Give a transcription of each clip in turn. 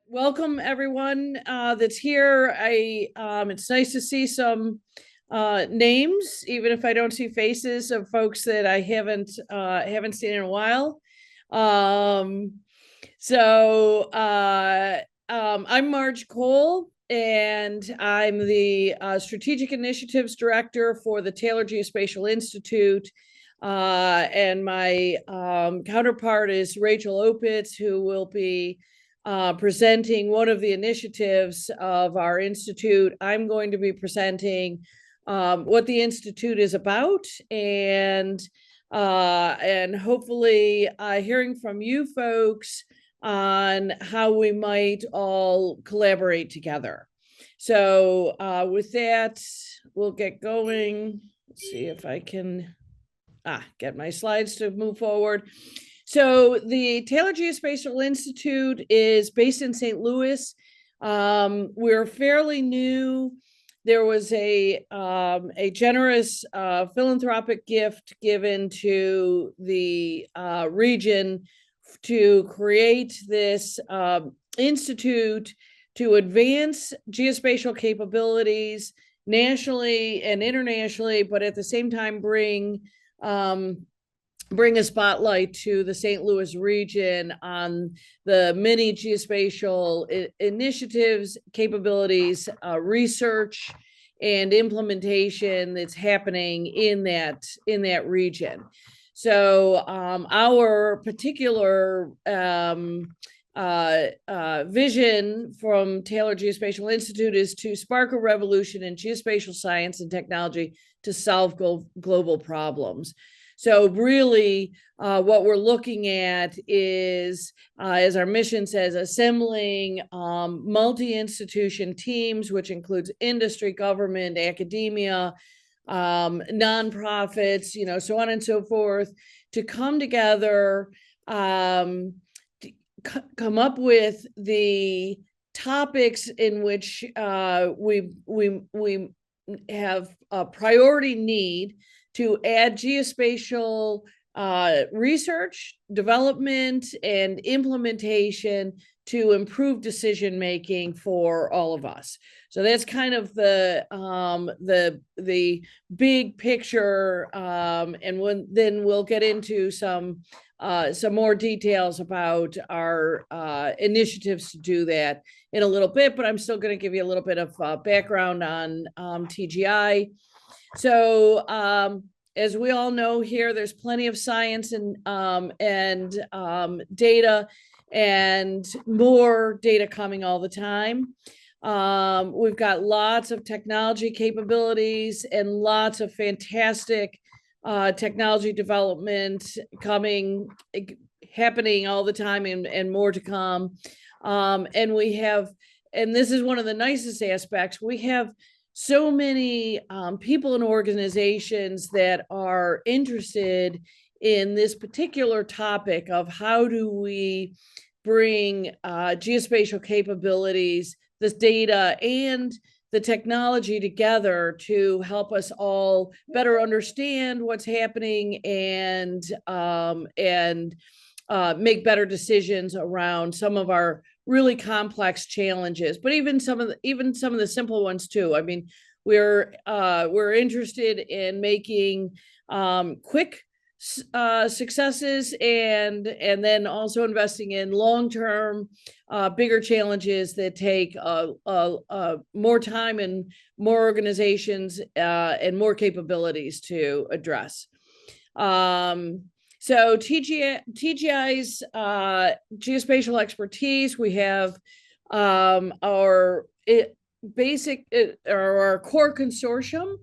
Welcome everyone that's here. It's nice to see some names, even if I don't see faces of folks that I haven't seen in a while. Um, I'm Marge Cole, and I'm the Strategic Initiatives Director for the Taylor Geospatial Institute. And my counterpart is Rachel Opitz, who will be presenting one of the initiatives of our institute. I'm going to be presenting what the institute is about, and hopefully hearing from you folks on how we might all collaborate together. So with that, we'll get going. Let's see if I can get my slides to move forward. So the Taylor Geospatial Institute is based in St. Louis. We're fairly new. There was a generous philanthropic gift given to the region to create this institute to advance geospatial capabilities nationally and internationally, but at the same time bring a spotlight to the St. Louis region on the many geospatial initiatives, capabilities, research, and implementation that's happening in that region. So our particular vision from Taylor Geospatial Institute is to spark a revolution in geospatial science and technology to solve global problems. So really, what we're looking at is, as our mission says, assembling multi-institution teams, which includes industry, government, academia, nonprofits, so on and so forth, to come together, come up with the topics in which we have a priority need to add geospatial research, development, and implementation to improve decision making for all of us. So that's kind of the big picture, and then we'll get into some more details about our initiatives to do that in a little bit. But I'm still going to give you a little bit of background on TGI. So as we all know here, there's plenty of science and data, and more data coming all the time. We've got lots of technology capabilities and lots of fantastic technology development happening all the time, and more to come. And this is one of the nicest aspects, we have so many people and organizations that are interested in this particular topic of how do we bring geospatial capabilities, this data, and the technology together to help us all better understand what's happening and make better decisions around some of our really complex challenges, but even some of the simple ones too. I mean, we're interested in making quick successes, and then also investing in long-term bigger challenges that take more time and more organizations and more capabilities to address. So TGI's geospatial expertise, we have our core consortium.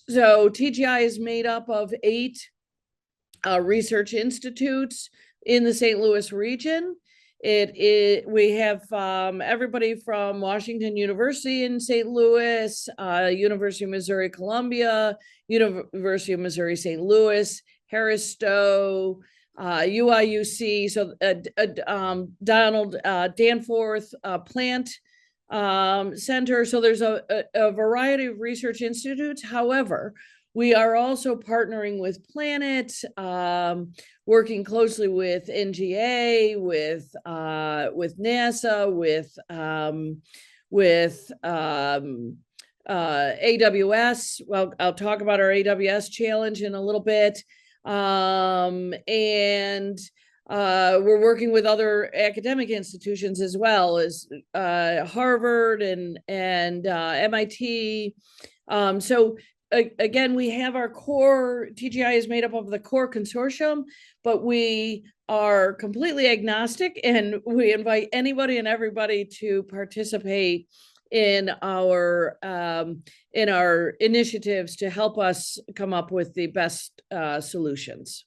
So TGI is made up of 8 research institutes in the St. Louis region. We have everybody from Washington University in St. Louis, University of Missouri Columbia, University of Missouri St. Louis, Harris Stowe, UIUC, so Donald Danforth Plant Center. So there's a variety of research institutes. However, We are also partnering with Planet, working closely with NGA, with NASA, with AWS. Well, I'll talk about our AWS challenge in a little bit. And we're working with other academic institutions as well as Harvard and MIT. So again, we have our core, TGI is made up of the core consortium, but we are completely agnostic, and we invite anybody and everybody to participate in our initiatives to help us come up with the best solutions.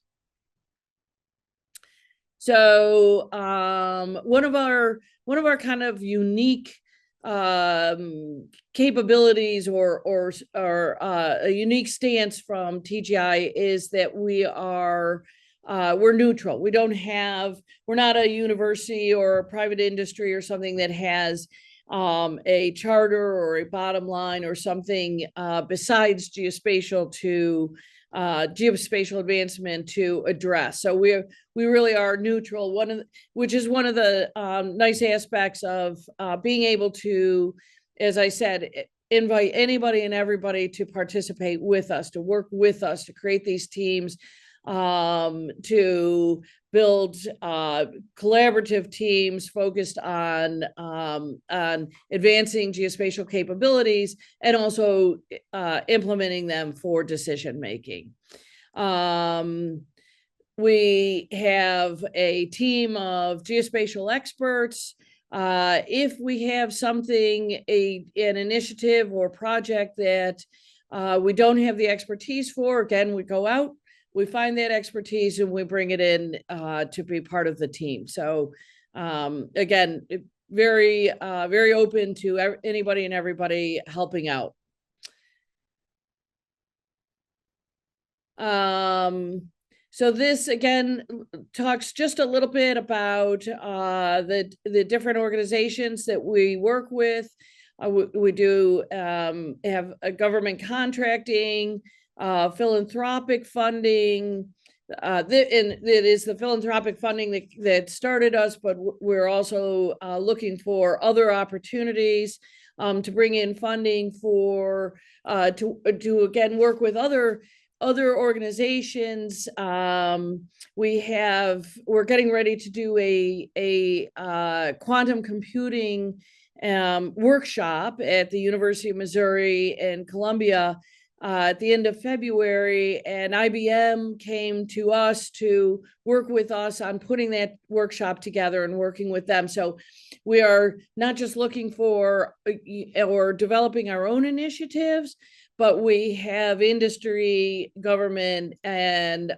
So one of our kind of unique capabilities or a unique stance from TGI is that we're neutral. We're not a university or a private industry or something that has a charter or a bottom line or something besides geospatial advancement to address. So we really are neutral, which is one of the nice aspects of being able to, as I said, invite anybody and everybody to participate with us, to work with us, to create these teams, to build collaborative teams focused on advancing geospatial capabilities and also implementing them for decision making. We have a team of geospatial experts. If we have something, an initiative or project that we don't have the expertise for, again, we go out, we find that expertise, and we bring it in to be part of the team. So again, very open to anybody and everybody helping out. So this again talks just a little bit about the different organizations that we work with. We do have a government contracting, philanthropic funding. And it is the philanthropic funding that started us, but we're also looking for other opportunities to bring in funding for to again work with other organizations. We're getting ready to do a quantum computing workshop at the University of Missouri and Columbia at the end of February, and IBM came to us to work with us on putting that workshop together and working with them. So we are not just looking for or developing our own initiatives, but we have industry, government, and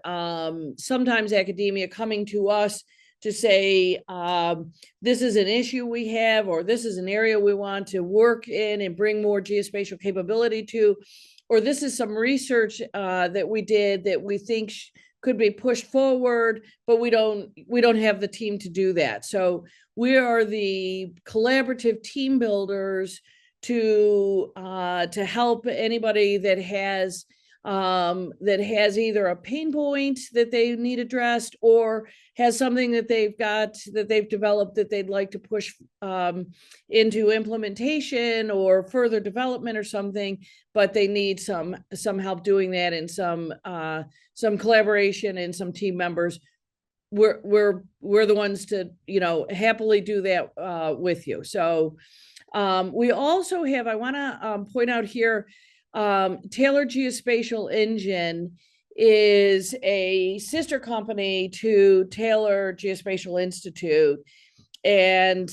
sometimes academia coming to us to say, this is an issue we have, or this is an area we want to work in and bring more geospatial capability to, or this is some research that we did that we think could be pushed forward, but we don't have the team to do that. So we are the collaborative team builders to help anybody that has either a pain point that they need addressed or has something that they've developed that they'd like to push into implementation or further development or something, but they need some help doing that and some collaboration and some team members. We're the ones to happily do that with you. So we also have, I want to point out here, Taylor Geospatial Engine is a sister company to Taylor Geospatial Institute. And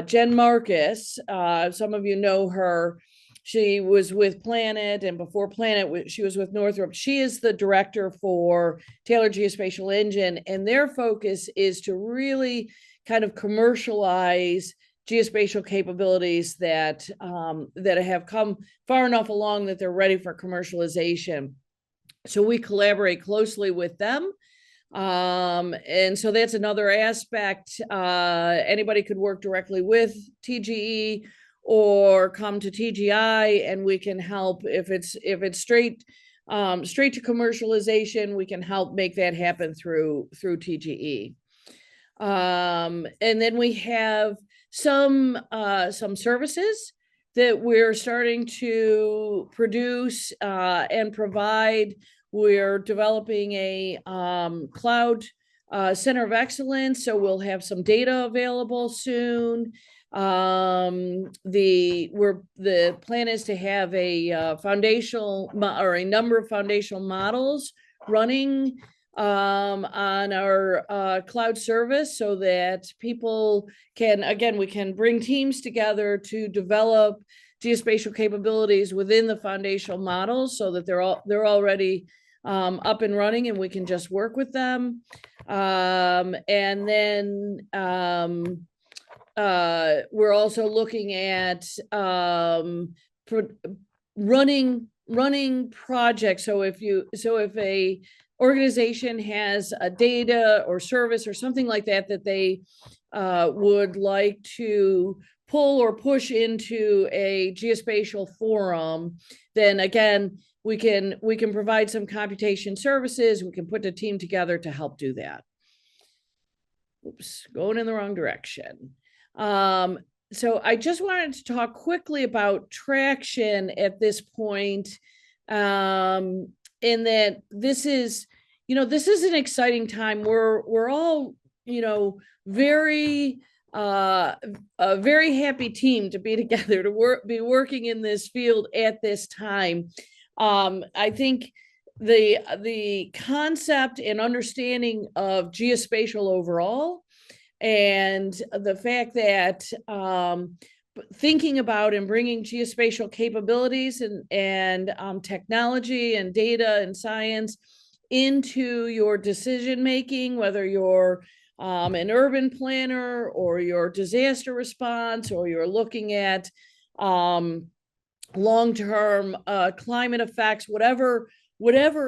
Jen Marcus, some of you know her. She was with Planet, and before Planet, she was with Northrop. She is the director for Taylor Geospatial Engine, and their focus is to really kind of commercialize geospatial capabilities that have come far enough along that they're ready for commercialization. So we collaborate closely with them. And so that's another aspect. Anybody could work directly with TGE or come to TGI, and we can help if it's straight straight to commercialization, we can help make that happen through TGE. And then we have some services that we're starting to produce and provide. We're developing a cloud center of excellence, so we'll have some data available soon. The plan is to have a foundational or a number of foundational models running on our cloud service, so that people can, again, we can bring teams together to develop geospatial capabilities within the foundational models, so that they're already up and running, and we can just work with them. And then we're also looking at running projects. So if a organization has a data or service or something like that that they would like to pull or push into a geospatial forum, then again, we can provide some computation services. We can put a team together to help do that. Oops, going in the wrong direction. So I just wanted to talk quickly about traction at this point, in that this is an exciting time. We're all, very a very happy team to be together, to be working in this field at this time. I think the concept and understanding of geospatial overall, and the fact that thinking about and bringing geospatial capabilities and technology and data and science into your decision making, whether you're an urban planner or your disaster response, or you're looking at long-term climate effects, whatever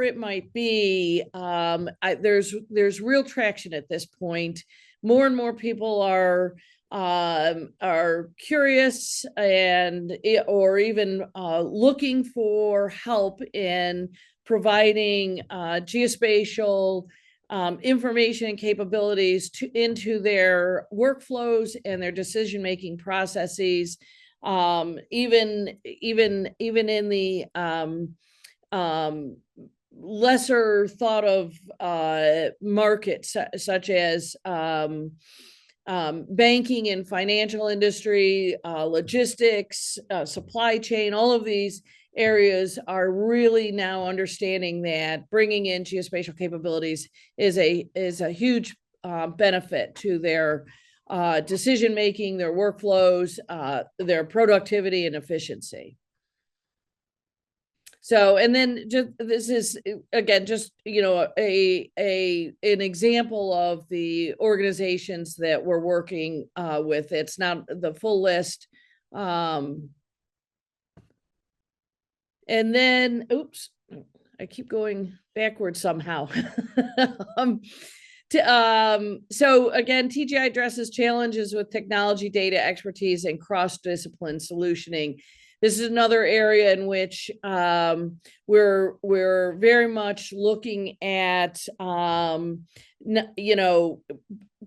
it might be, there's real traction at this point. More and more people are curious or even looking for help in providing geospatial information and capabilities into their workflows and their decision-making processes. Even in the lesser thought of markets, such as banking and financial industry, logistics, supply chain, all of these areas are really now understanding that bringing in geospatial capabilities is a huge benefit to their decision making, their workflows, their productivity and efficiency. So, and then this is again just an example of the organizations that we're working with. It's not the full list. And then, oops, I keep going backwards somehow. So again, TGI addresses challenges with technology, data expertise, and cross-discipline solutioning. This is another area in which we're very much looking at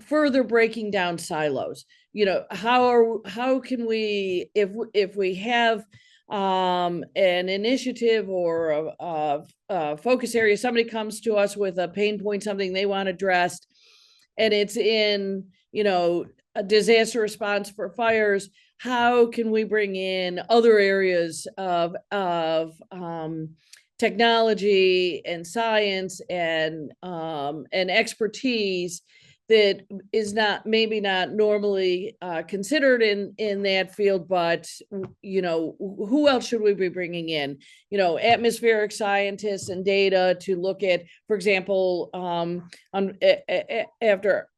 further breaking down silos. How can we, if we have an initiative or a focus area, somebody comes to us with a pain point, something they want addressed, and it's in a disaster response for fires, how can we bring in other areas of technology and science and expertise that is maybe not normally considered in that field, but who else should we be bringing in? Atmospheric scientists and data to look at, for example, after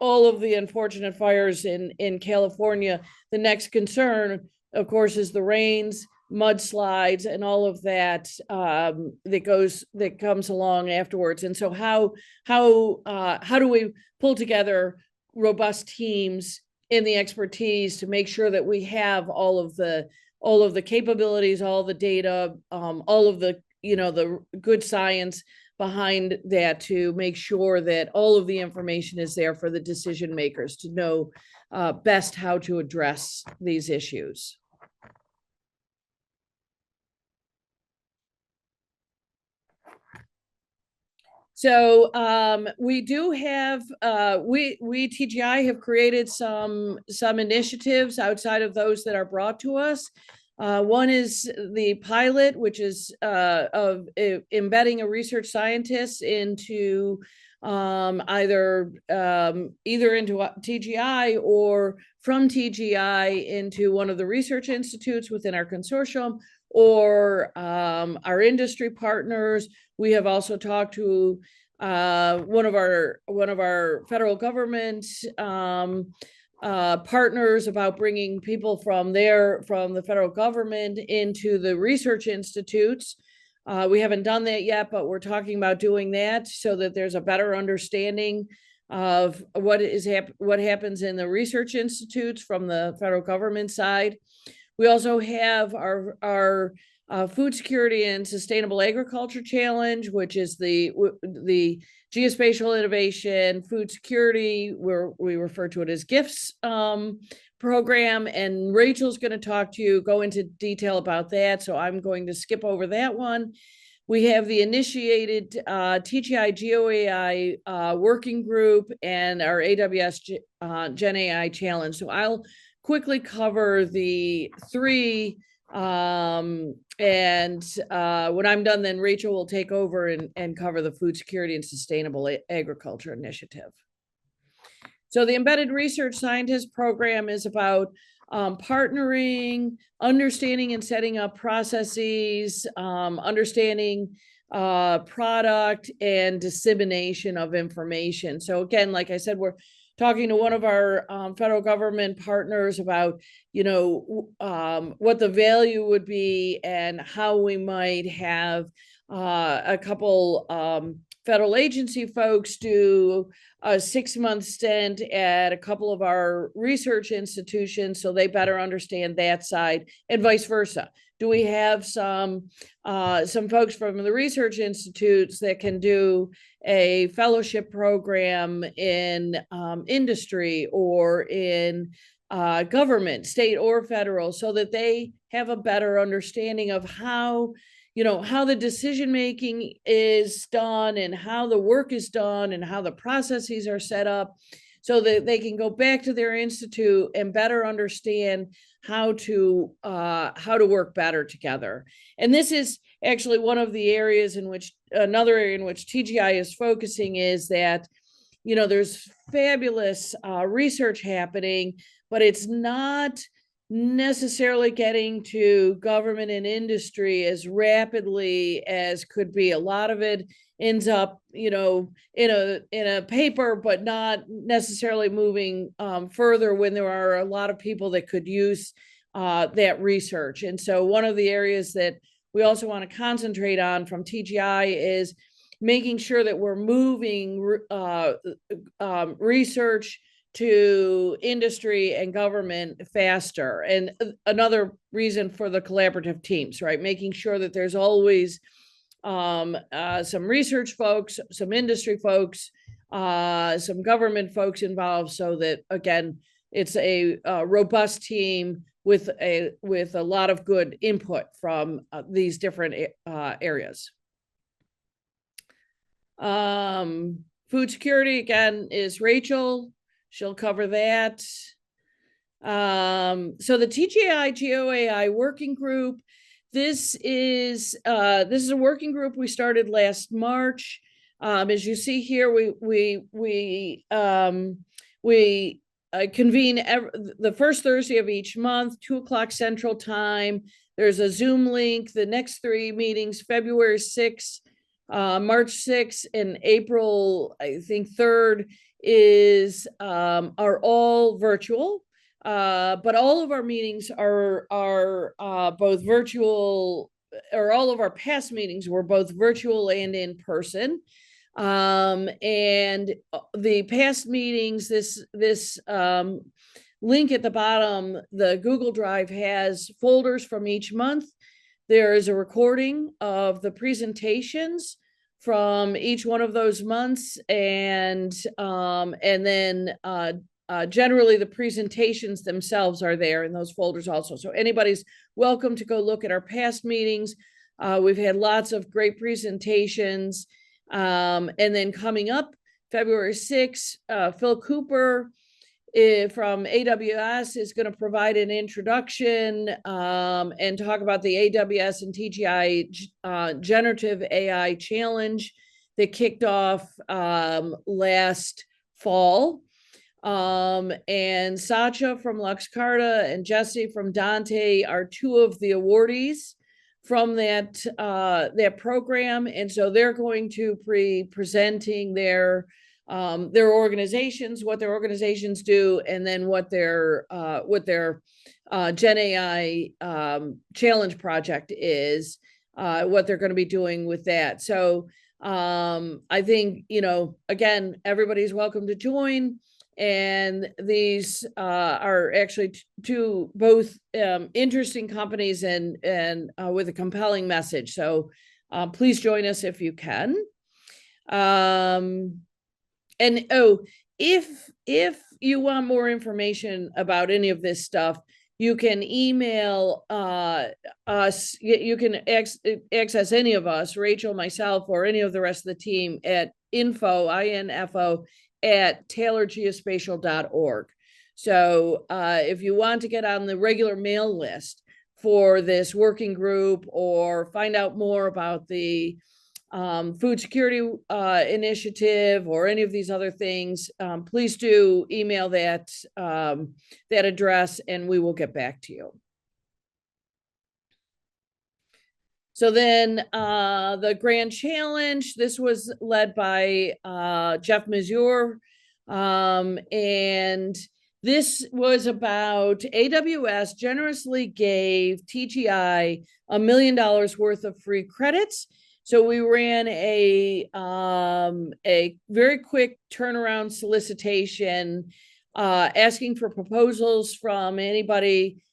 all of the unfortunate fires in California, the next concern, of course, is the rains, mudslides, and all of that that comes along afterwards. And so how do we pull together robust teams in the expertise to make sure that we have all of the capabilities, all the data, all of the the good science behind that to make sure that all of the information is there for the decision makers to know best how to address these issues. So we do have we TGI have created some initiatives outside of those that are brought to us. One is the pilot, which is of embedding a research scientist into either into TGI or from TGI into one of the research institutes within our consortium or our industry partners. We have also talked to one of our federal government partners about bringing people from the federal government into the research institutes. We haven't done that yet, but we're talking about doing that so that there's a better understanding of what happens in the research institutes from the federal government side. We also have our Food Security and Sustainable Agriculture Challenge, which is the Geospatial Innovation Food Security, where we refer to it as GIFTS program. And Rachel's going to go into detail about that. So I'm going to skip over that one. We have the initiated TGI GeoAI working group and our AWS Gen AI challenge. So I'll quickly cover the three. And when I'm done, then Rachel will take over and cover the Food Security and Sustainable Agriculture Initiative. So the Embedded Research Scientist Program is about partnering, understanding and setting up processes, understanding product and dissemination of information. So again, like I said, we're talking to one of our federal government partners about, what the value would be and how we might have a couple federal agency folks do a 6-month stint at a couple of our research institutions so they better understand that side, and vice versa. Do we have some folks from the research institutes that can do a fellowship program in industry or in government, state or federal, so that they have a better understanding of how the decision making is done and how the work is done and how the processes are set up, so that they can go back to their institute and better understand how to work better together. And this is actually another area in which TGI is focusing, is that there's fabulous research happening, but it's not necessarily getting to government and industry as rapidly as could be. A lot of it ends up, in a paper, but not necessarily moving further when there are a lot of people that could use that research. And so one of the areas that we also want to concentrate on from TGI is making sure that we're moving research to industry and government faster. And another reason for the collaborative teams, right? Making sure that there's always some research folks, some industry folks, some government folks involved, so that, again, it's a robust team with a lot of good input from these different areas. Food security, again, is Rachel. She'll cover that. So the TGI GeoAI working group, this is a working group we started last March. As you see here, we convene the first Thursday of each month, 2:00 Central Time. There's a Zoom link. The next 3 meetings, February 6th, March 6th, and April, I think 3rd, are all virtual. But all of our meetings are both virtual, or all of our past meetings were both virtual and in person. And the past meetings, this link at the bottom, the Google Drive has folders from each month. There is a recording of the presentations from each one of those months, and then generally the presentations themselves are there in those folders also. So anybody's welcome to go look at our past meetings. We've had lots of great presentations. And then coming up, February 6th, Phil Cooper from AWS is going to provide an introduction and talk about the AWS and TGI Generative AI Challenge that kicked off last fall. And Sacha from LuxCarta and Jesse from Dante are two of the awardees from that program, and so they're going to be presenting their organizations, what their organizations do, and then what their Gen AI challenge project is, what they're going to be doing with that. So I think, again, everybody's welcome to join. And these are actually two both interesting companies and with a compelling message. So please join us if you can. And if you want more information about any of this stuff, you can email us. You can access any of us, Rachel, myself, or any of the rest of the team at info at taylorgeospatial.org. So if you want to get on the regular mail list for this working group or find out more about the food security initiative or any of these other things, please do email that address and we will get back to you. So then the Grand Challenge, this was led by Jeff Mazur. And this was about AWS generously gave TGI $1 million worth of free credits. So we ran a very quick turnaround solicitation, asking for proposals from anybody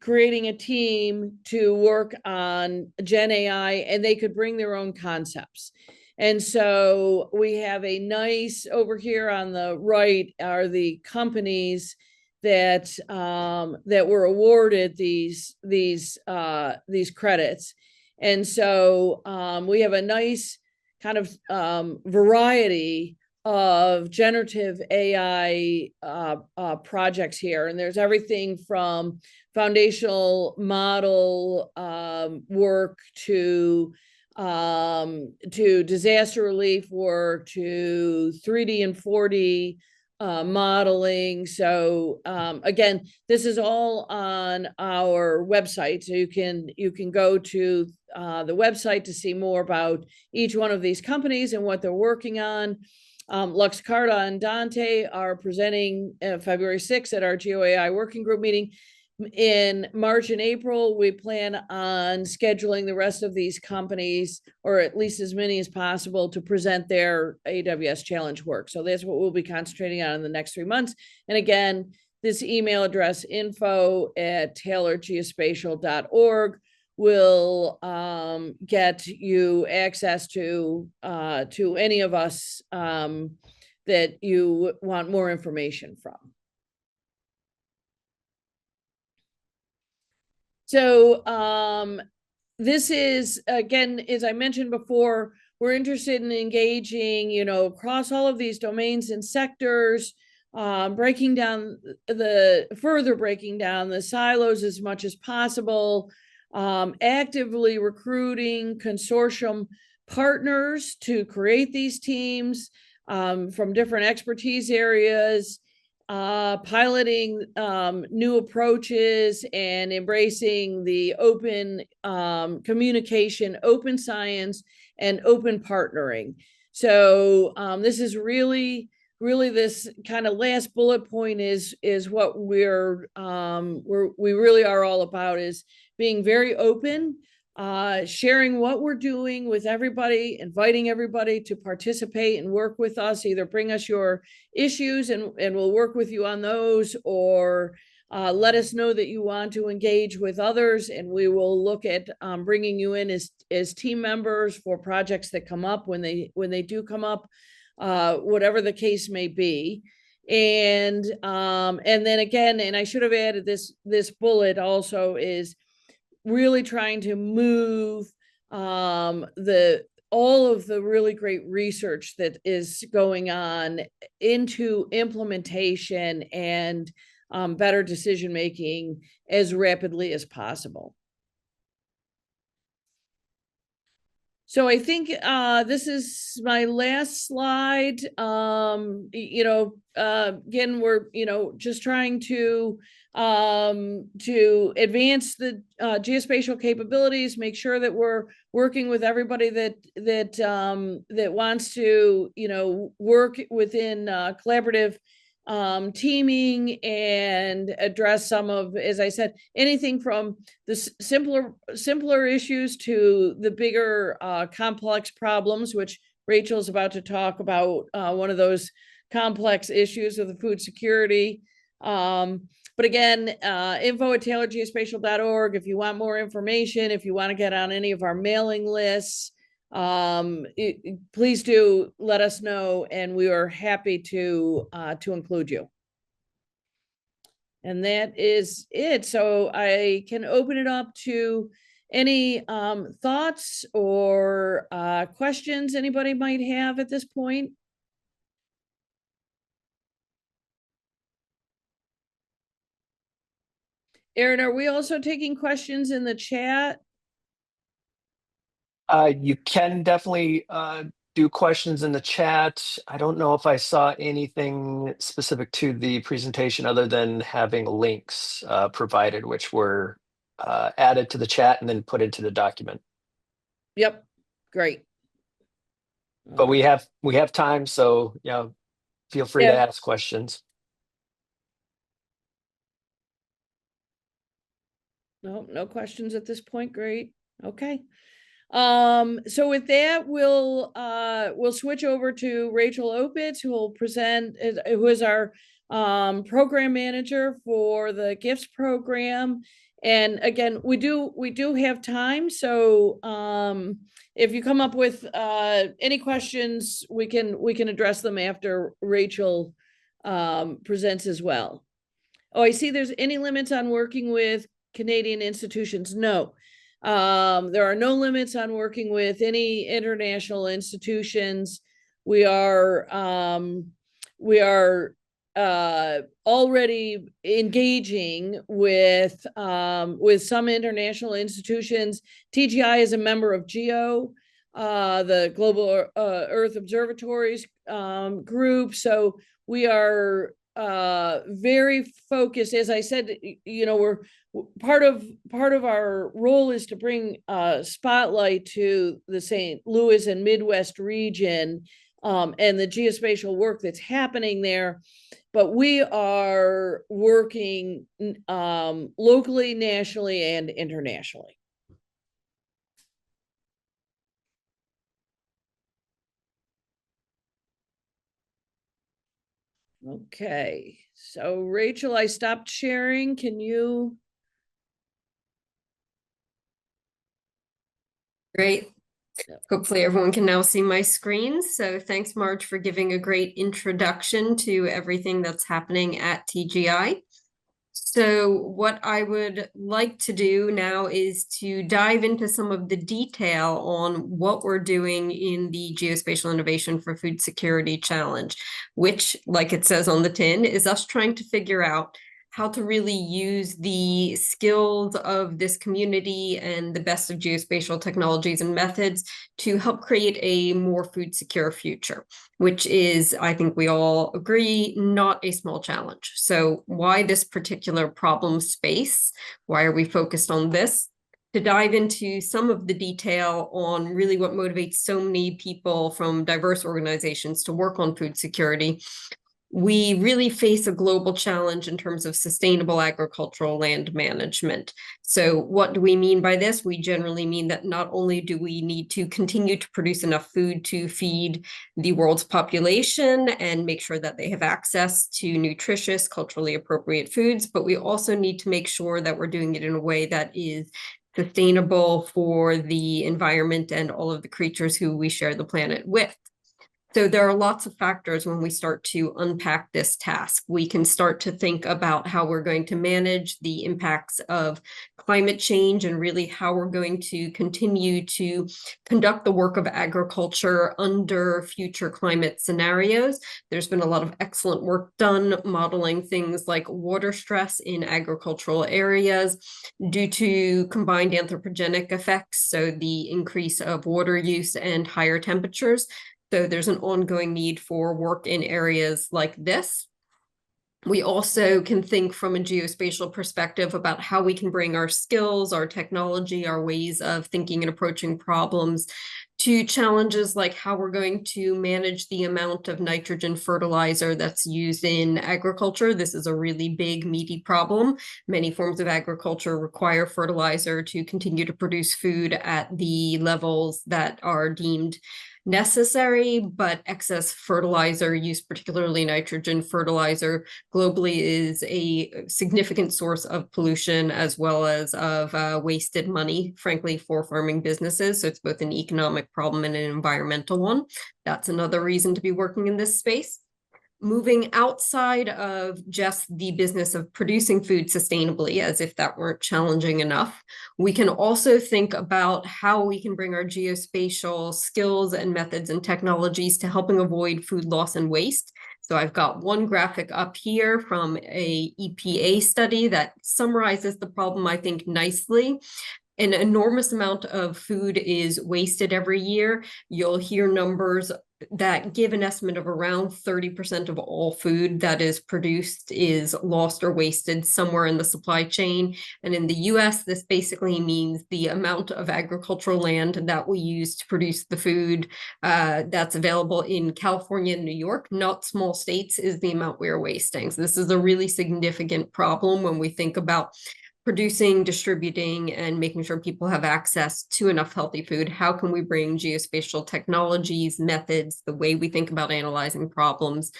creating a team to work on Gen AI, and they could bring their own concepts. And so we have a nice, over here on the right are the companies that were awarded these credits. And so we have a nice kind of variety of generative AI projects here. And there's everything from foundational model work to disaster relief work to 3D and 4D modeling. So again, this is all on our website. So you can go to the website to see more about each one of these companies and what they're working on. LuxCarta and Dante are presenting February 6th at our GeoAI working group meeting. In March and April, we plan on scheduling the rest of these companies, or at least as many as possible, to present their AWS challenge work. So that's what we'll be concentrating on in the next 3 months. And again, this email address, info@taylorgeospatial.org, will get you access to any of us that you want more information from. So this is, again, as I mentioned before, we're interested in engaging, across all of these domains and sectors, breaking down the silos as much as possible, actively recruiting consortium partners to create these teams from different expertise areas, piloting new approaches and embracing the open communication, open science, and open partnering. So this is really this kind of last bullet point is what we really are all about, is being very open, sharing what we're doing with everybody, inviting everybody to participate and work with us, either bring us your issues and we'll work with you on those, or let us know that you want to engage with others, and we will look at bringing you in as team members for projects that come up when they do come up, whatever the case may be. And then again, and I should have added this bullet also, is really trying to move all of the really great research that is going on into implementation and better decision making as rapidly as possible. So I think this is my last slide. Again, we're just trying to advance the geospatial capabilities, make sure that we're working with everybody that wants to work within collaborative teaming and address some of, as I said, anything from the simpler issues to the bigger complex problems, which Rachel's about to talk about, one of those complex issues of the food security. But again, info@taylorgeospatial.org if you want more information, if you want to get on any of our mailing lists. Please do let us know, and we are happy to include you. And that is it. So I can open it up to any thoughts or questions anybody might have at this point. Erin, are we also taking questions in the chat? You can definitely do questions in the chat. I don't know if I saw anything specific to the presentation other than having links provided, which were added to the chat and then put into the document. Yep, great. But we have time, so feel free to ask questions. No questions at this point. Great. Okay. So with that, we'll switch over to Rachel Opitz, who will present, who is our program manager for the GIFTS program. And again, we do have time, so if you come up with any questions, we can address them after Rachel presents as well. Oh, I see there's any limits on working with Canadian institutions. No. There are no limits on working with any international institutions. We are already engaging with some international institutions. TGI is a member of GEO, the Global Earth Observatories group. So we are very focused. As I said, we're part of our role is to bring spotlight to the St. Louis and Midwest region and the geospatial work that's happening there. But we are working locally, nationally, and internationally. Okay, so Rachel, I stopped sharing. Can you? Great. Hopefully everyone can now see my screen. So thanks, Marge, for giving a great introduction to everything that's happening at TGI. So what I would like to do now is to dive into some of the detail on what we're doing in the Geospatial Innovation for Food Security Challenge, which, like it says on the tin, is us trying to figure out how to really use the skills of this community and the best of geospatial technologies and methods to help create a more food secure future, which is, I think we all agree, not a small challenge. So why this particular problem space? Why are we focused on this? To dive into some of the detail on really what motivates so many people from diverse organizations to work on food security, we really face a global challenge in terms of sustainable agricultural land management. So what do we mean by this? We generally mean that not only do we need to continue to produce enough food to feed the world's population and make sure that they have access to nutritious, culturally appropriate foods, but we also need to make sure that we're doing it in a way that is sustainable for the environment and all of the creatures who we share the planet with. So there are lots of factors when we start to unpack this task. We can start to think about how we're going to manage the impacts of climate change and really how we're going to continue to conduct the work of agriculture under future climate scenarios. There's been a lot of excellent work done modeling things like water stress in agricultural areas due to combined anthropogenic effects, so the increase of water use and higher temperatures. So there's an ongoing need for work in areas like this. We also can think from a geospatial perspective about how we can bring our skills, our technology, our ways of thinking and approaching problems to challenges like how we're going to manage the amount of nitrogen fertilizer that's used in agriculture. This is a really big, meaty problem. Many forms of agriculture require fertilizer to continue to produce food at the levels that are deemed necessary, but excess fertilizer use, particularly nitrogen fertilizer, globally is a significant source of pollution as well as of wasted money, frankly, for farming businesses. So it's both an economic problem and an environmental one. That's another reason to be working in this space. Moving outside of just the business of producing food sustainably, as if that weren't challenging enough, we can also think about how we can bring our geospatial skills and methods and technologies to helping avoid food loss and waste. So I've got one graphic up here from a EPA study that summarizes the problem, I think, nicely. An enormous amount of food is wasted every year. You'll hear numbers that give an estimate of around 30% of all food that is produced is lost or wasted somewhere in the supply chain. And in the US, this basically means the amount of agricultural land that we use to produce the food that's available in California and New York, not small states, is the amount we are wasting. So this is a really significant problem when we think about producing, distributing, and making sure people have access to enough healthy food. How can we bring geospatial technologies, methods, the way we think about analyzing problems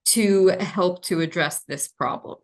to help to address this problem?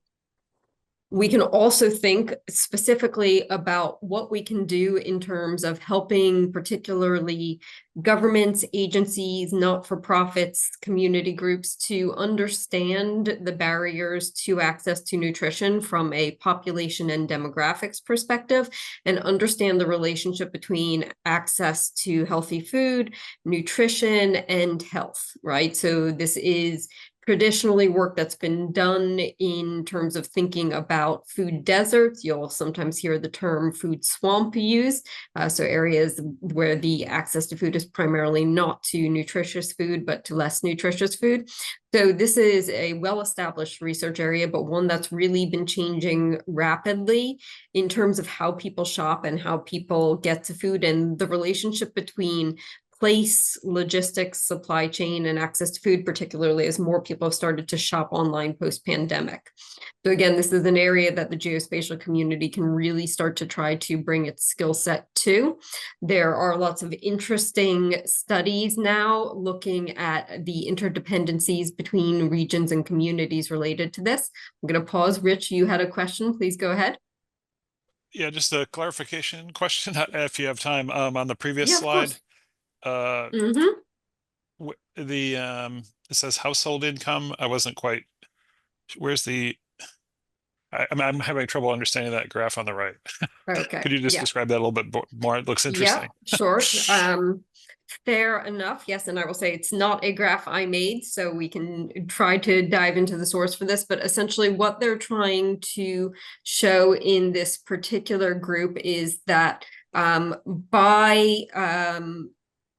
We can also think specifically about what we can do in terms of helping particularly governments, agencies, not-for-profits, community groups to understand the barriers to access to nutrition from a population and demographics perspective, and understand the relationship between access to healthy food, nutrition, and health, right? So this is traditionally work that's been done in terms of thinking about food deserts. You'll sometimes hear the term food swamp used. So areas where the access to food is primarily not to nutritious food, but to less nutritious food. So this is a well-established research area, but one that's really been changing rapidly in terms of how people shop and how people get to food, and the relationship between place, logistics, supply chain, and access to food, particularly as more people have started to shop online post-pandemic. So again, this is an area that the geospatial community can really start to try to bring its skill set to. There are lots of interesting studies now looking at the interdependencies between regions and communities related to this. I'm going to pause. Rich, you had a question. Please go ahead. Yeah, just a clarification question, if you have time, on the previous Yeah, slide. Mm-hmm. It says household income. I wasn't quite, where's the, I'm having trouble understanding that graph on the right. Okay. Could you just describe that a little bit more? It looks interesting. Yeah, sure. Fair enough. Yes, and I will say it's not a graph I made, so we can try to dive into the source for this, but essentially what they're trying to show in this particular group is that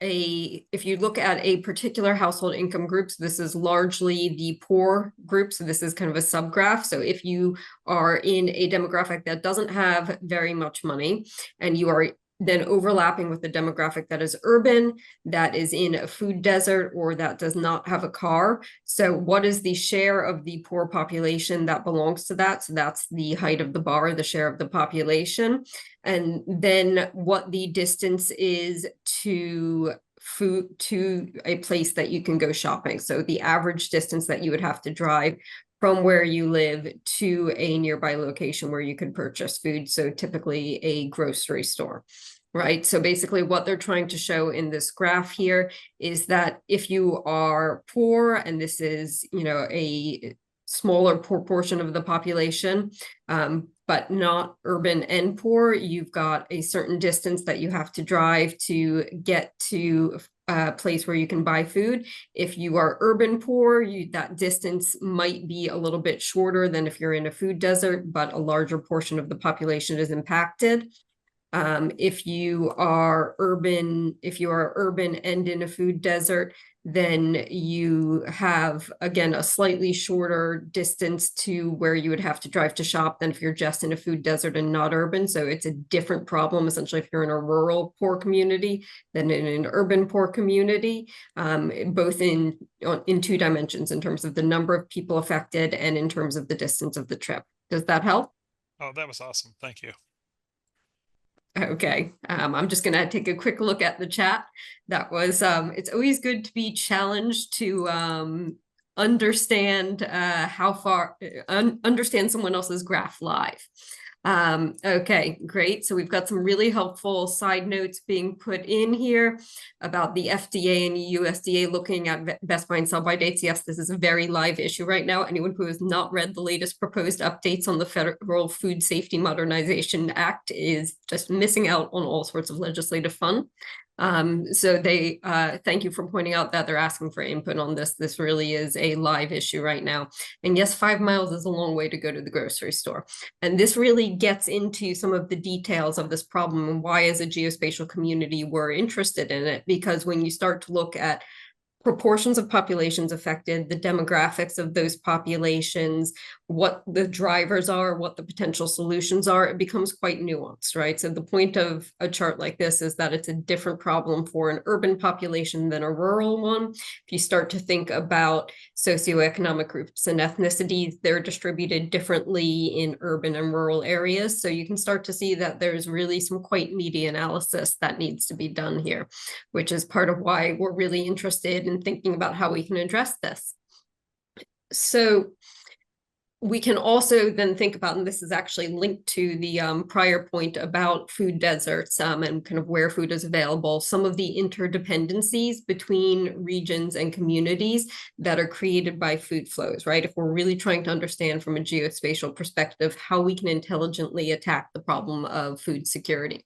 if you look at a particular household income group, so this is largely the poor group, so this is kind of a subgraph. So if you are in a demographic that doesn't have very much money and you are then overlapping with the demographic that is urban, that is in a food desert, or that does not have a car. So what is the share of the poor population that belongs to that? So that's the height of the bar, the share of the population. And then what the distance is to food, to a place that you can go shopping. So the average distance that you would have to drive from where you live to a nearby location where you could purchase food. So typically a grocery store, right? So basically what they're trying to show in this graph here is that if you are poor, and this is, you know, a smaller proportion of the population, but not urban and poor, you've got a certain distance that you have to drive to get to a place where you can buy food. If you are urban poor, that distance might be a little bit shorter than if you're in a food desert, but a larger portion of the population is impacted. If you are urban and in a food desert, then you have, again, a slightly shorter distance to where you would have to drive to shop than if you're just in a food desert and not urban. So it's a different problem, essentially, if you're in a rural poor community than in an urban poor community, both in 2 dimensions, in terms of the number of people affected and in terms of the distance of the trip. Does that help? Oh, that was awesome. Thank you. Okay, I'm just gonna take a quick look at the chat. That was, it's always good to be challenged to understand understand someone else's graph live. Okay, great. So we've got some really helpful side notes being put in here about the FDA and USDA looking at best buy and sell by dates. Yes, this is a very live issue right now. Anyone who has not read the latest proposed updates on the Federal Food Safety Modernization Act is just missing out on all sorts of legislative fun. So they thank you for pointing out that they're asking for input on this. This really is a live issue right now. And yes, 5 miles is a long way to go to the grocery store. And this really gets into some of the details of this problem and why, as a geospatial community, we're interested in it. Because when you start to look at proportions of populations affected, the demographics of those populations, what the drivers are, what the potential solutions are, it becomes quite nuanced, right? So the point of a chart like this is that it's a different problem for an urban population than a rural one. If you start to think about socioeconomic groups and ethnicities, they're distributed differently in urban and rural areas. So you can start to see that there's really some quite meaty analysis that needs to be done here, which is part of why we're really interested in thinking about how we can address this. So we can also then think about, and this is actually linked to the prior point about food deserts and kind of where food is available, some of the interdependencies between regions and communities that are created by food flows, right? If we're really trying to understand from a geospatial perspective how we can intelligently attack the problem of food security.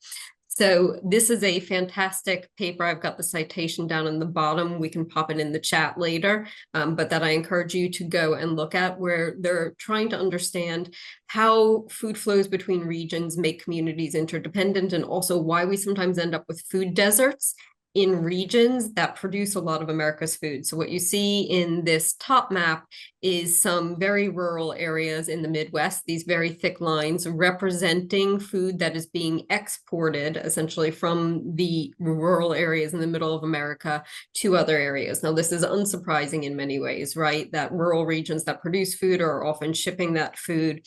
So this is a fantastic paper. I've got the citation down in the bottom. We can pop it in the chat later, but that I encourage you to go and look at, where they're trying to understand how food flows between regions make communities interdependent, and also why we sometimes end up with food deserts in regions that produce a lot of America's food. So what you see in this top map is some very rural areas in the Midwest, these very thick lines representing food that is being exported essentially from the rural areas in the middle of America to other areas. Now, this is unsurprising in many ways, right? That rural regions that produce food are often shipping that food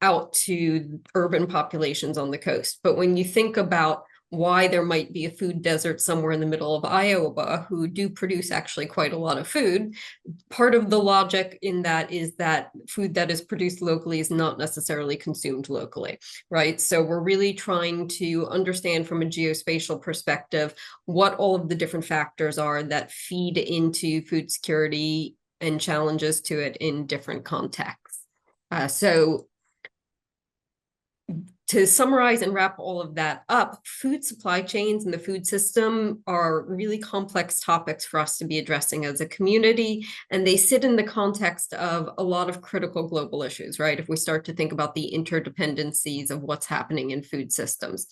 out to urban populations on the coast. But when you think about why there might be a food desert somewhere in the middle of Iowa, who do produce actually quite a lot of food, part of the logic in that is that food that is produced locally is not necessarily consumed locally, right? So we're really trying to understand from a geospatial perspective what all of the different factors are that feed into food security and challenges to it in different contexts. So to summarize and wrap all of that up, food supply chains and the food system are really complex topics for us to be addressing as a community, and they sit in the context of a lot of critical global issues, right? If we start to think about the interdependencies of what's happening in food systems.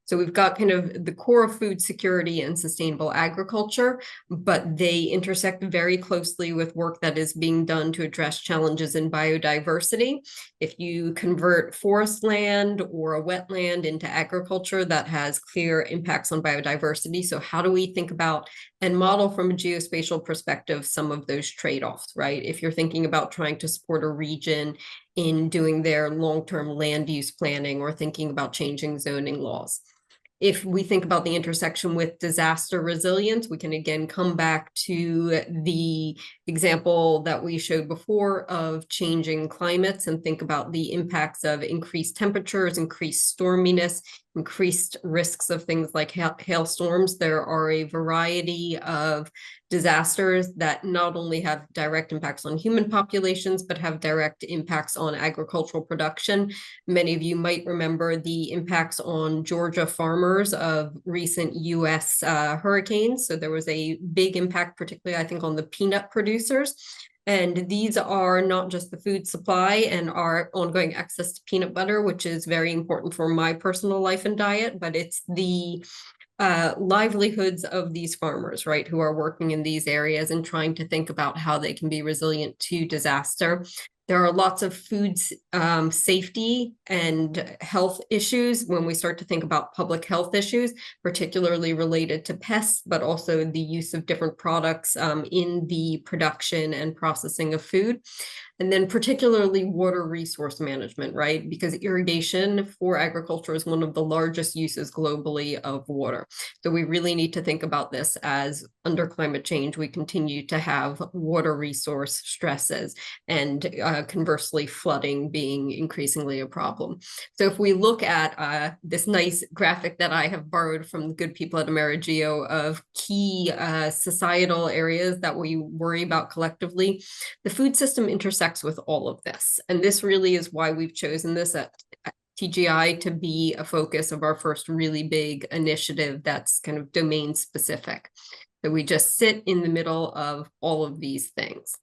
So we've got kind of the core of food security and sustainable agriculture, but they intersect very closely with work that is being done to address challenges in biodiversity. If you convert forest land or a wetland into agriculture, that has clear impacts on biodiversity. So how do we think about and model from a geospatial perspective some of those trade-offs, right? If you're thinking about trying to support a region in doing their long-term land use planning or thinking about changing zoning laws. If we think about the intersection with disaster resilience, we can again come back to the example that we showed before of changing climates and think about the impacts of increased temperatures, increased storminess, increased risks of things like hailstorms. There are a variety of disasters that not only have direct impacts on human populations, but have direct impacts on agricultural production. Many of you might remember the impacts on Georgia farmers of recent US hurricanes. So there was a big impact, particularly I think on the peanut producers. And these are not just the food supply and our ongoing access to peanut butter, which is very important for my personal life and diet, but it's the livelihoods of these farmers, right, who are working in these areas and trying to think about how they can be resilient to disaster. There are lots of food safety and health issues when we start to think about public health issues, particularly related to pests, but also the use of different products in the production and processing of food. And then particularly water resource management, right? Because irrigation for agriculture is one of the largest uses globally of water. So we really need to think about this as under climate change, we continue to have water resource stresses and conversely flooding being increasingly a problem. So if we look at this nice graphic that I have borrowed from the good people at AmeriGeo of key societal areas that we worry about collectively, the food system intersects with all of this. And this really is why we've chosen this at TGI to be a focus of our first really big initiative that's kind of domain specific. So we just sit in the middle of all of these things.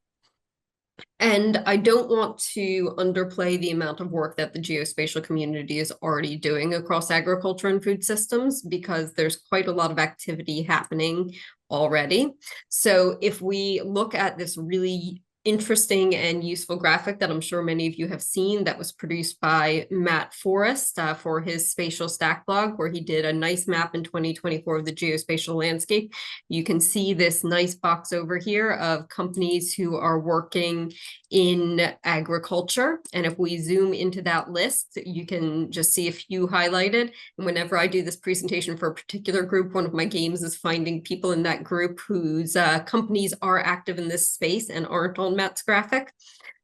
And I don't want to underplay the amount of work that the geospatial community is already doing across agriculture and food systems, because there's quite a lot of activity happening already. So if we look at this really interesting and useful graphic that I'm sure many of you have seen that was produced by Matt Forrest for his Spatial Stack blog, where he did a nice map in 2024 of the geospatial landscape. You can see this nice box over here of companies who are working in agriculture. And if we zoom into that list, you can just see a few highlighted. And whenever I do this presentation for a particular group, one of my games is finding people in that group whose companies are active in this space and aren't on Matt's graphic.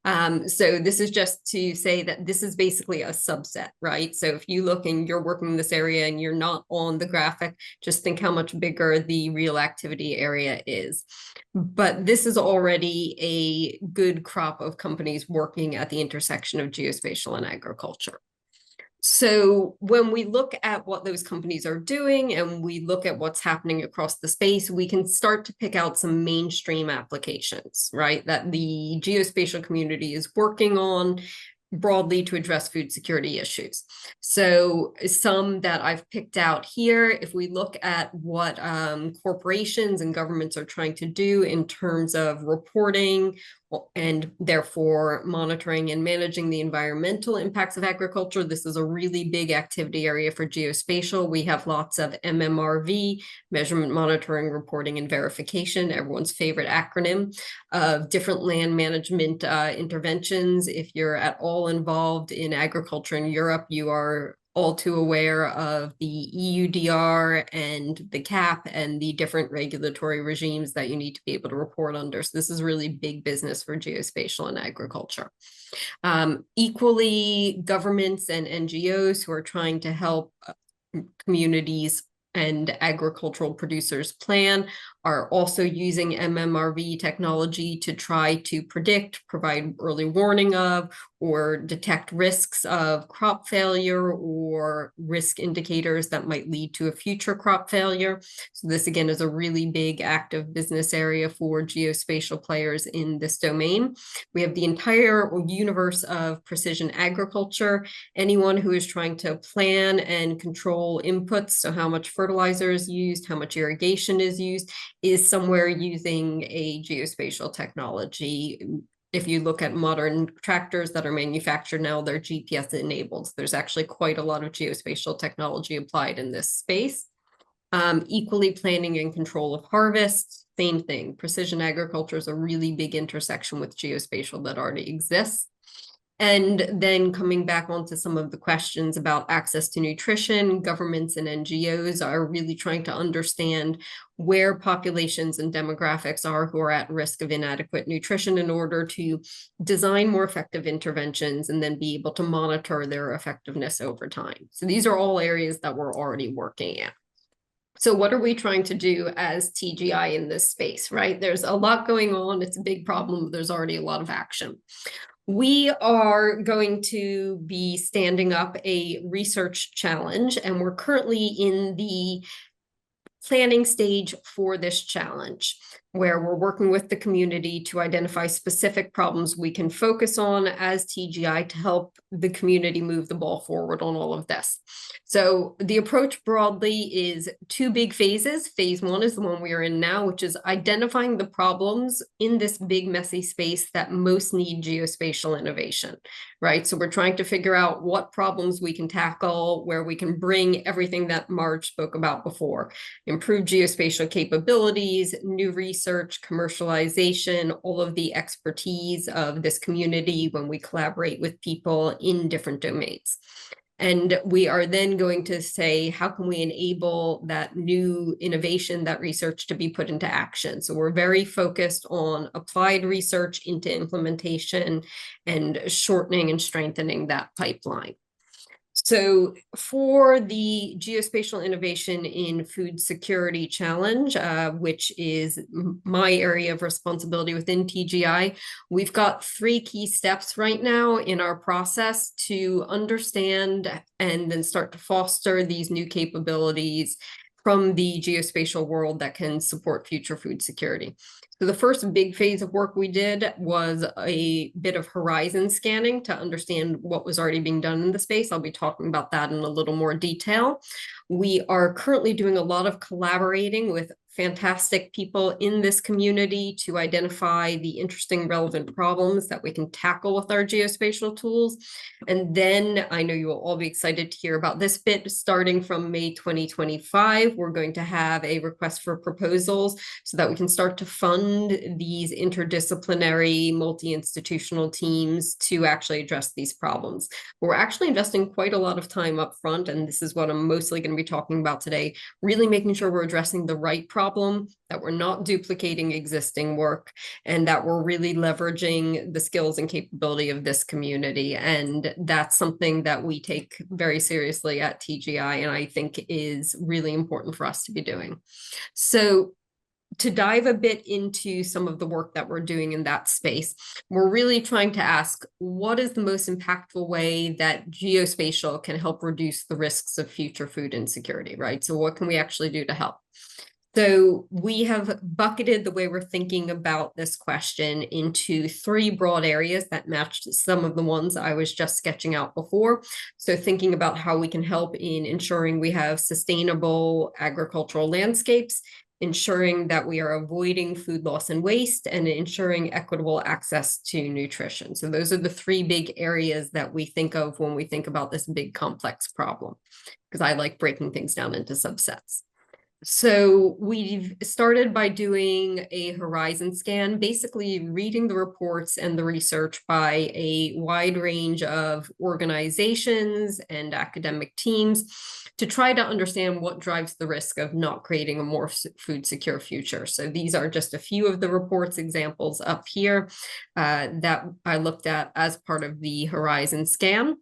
So this is just to say that this is basically a subset, right? So if you look and you're working in this area and you're not on the graphic, just think how much bigger the real activity area is. But this is already a good crop of companies working at the intersection of geospatial and agriculture. So when we look at what those companies are doing and we look at what's happening across the space, we can start to pick out some mainstream applications, right, that the geospatial community is working on broadly to address food security issues. So some that I've picked out here, if we look at what corporations and governments are trying to do in terms of reporting and therefore monitoring and managing the environmental impacts of agriculture, this is a really big activity area for geospatial. We have lots of MMRV, measurement, monitoring, reporting, and verification, everyone's favorite acronym, of different land management interventions. If you're at all involved in agriculture in Europe, you are all too aware of the EUDR and the CAP and the different regulatory regimes that you need to be able to report under. So this is really big business for geospatial and agriculture. Equally, governments and NGOs who are trying to help communities and agricultural producers plan are also using MMRV technology to try to predict, provide early warning of, or detect risks of crop failure or risk indicators that might lead to a future crop failure. So this again is a really big active business area for geospatial players in this domain. We have the entire universe of precision agriculture. Anyone who is trying to plan and control inputs, so how much fertilizer is used, how much irrigation is used, is somewhere using a geospatial technology. If you look at modern tractors that are manufactured now, they're GPS enabled. There's actually quite a lot of geospatial technology applied in this space. Equally, planning and control of harvest, same thing. Precision agriculture is a really big intersection with geospatial that already exists. And then coming back onto some of the questions about access to nutrition, governments and NGOs are really trying to understand where populations and demographics are who are at risk of inadequate nutrition in order to design more effective interventions and then be able to monitor their effectiveness over time. So these are all areas that we're already working at. So what are we trying to do as TGI in this space, right? There's a lot going on. It's a big problem. There's already a lot of action. We are going to be standing up a research challenge, and we're currently in the planning stage for this challenge, where we're working with the community to identify specific problems we can focus on as TGI to help the community move the ball forward on all of this. So the approach broadly is two big phases. Phase one is the one we are in now, which is identifying the problems in this big, messy space that most need geospatial innovation, right? So we're trying to figure out what problems we can tackle, where we can bring everything that Marge spoke about before: improve geospatial capabilities, new research, commercialization, all of the expertise of this community when we collaborate with people in different domains. And we are then going to say, how can we enable that new innovation, that research to be put into action? So we're very focused on applied research into implementation and shortening and strengthening that pipeline. So for the Geospatial Innovation in Food Security Challenge, which is my area of responsibility within TGI, we've got 3 key steps right now in our process to understand and then start to foster these new capabilities from the geospatial world that can support future food security. So the first big phase of work we did was a bit of horizon scanning to understand what was already being done in the space. I'll be talking about that in a little more detail. We are currently doing a lot of collaborating with fantastic people in this community to identify the interesting, relevant problems that we can tackle with our geospatial tools. And then I know you will all be excited to hear about this bit. Starting from May 2025, we're going to have a request for proposals so that we can start to fund these interdisciplinary, multi-institutional teams to actually address these problems. We're actually investing quite a lot of time up front, and this is what I'm mostly going to be talking about today, really making sure we're addressing the right problem, that we're not duplicating existing work, and that we're really leveraging the skills and capability of this community. And that's something that we take very seriously at TGI, and I think is really important for us to be doing. So to dive a bit into some of the work that we're doing in that space, we're really trying to ask, what is the most impactful way that geospatial can help reduce the risks of future food insecurity, right? So what can we actually do to help? So we have bucketed the way we're thinking about this question into 3 broad areas that matched some of the ones I was just sketching out before. So thinking about how we can help in ensuring we have sustainable agricultural landscapes, ensuring that we are avoiding food loss and waste, and ensuring equitable access to nutrition. So those are the 3 big areas that we think of when we think about this big complex problem, because I like breaking things down into subsets. So we've started by doing a horizon scan, basically reading the reports and the research by a wide range of organizations and academic teams to try to understand what drives the risk of not creating a more food secure future. So these are just a few of the reports examples up here that I looked at as part of the horizon scan.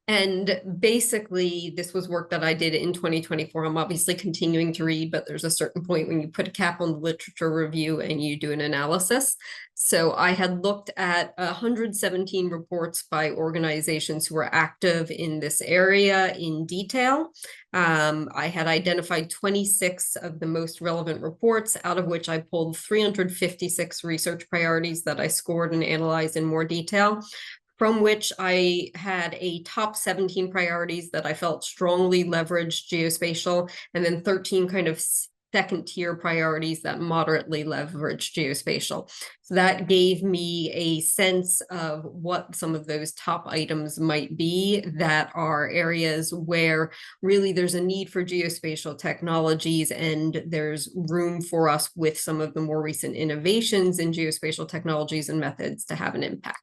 And basically, this was work that I did in 2024. I'm obviously continuing to read, but there's a certain point when you put a cap on the literature review and you do an analysis. So I had looked at 117 reports by organizations who were active in this area in detail. I had identified 26 of the most relevant reports, out of which I pulled 356 research priorities that I scored and analyzed in more detail, from which I had a top 17 priorities that I felt strongly leveraged geospatial, and then 13 kind of second tier priorities that moderately leveraged geospatial. So that gave me a sense of what some of those top items might be that are areas where really there's a need for geospatial technologies, and there's room for us with some of the more recent innovations in geospatial technologies and methods to have an impact.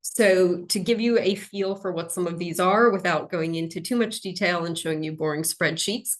So to give you a feel for what some of these are without going into too much detail and showing you boring spreadsheets,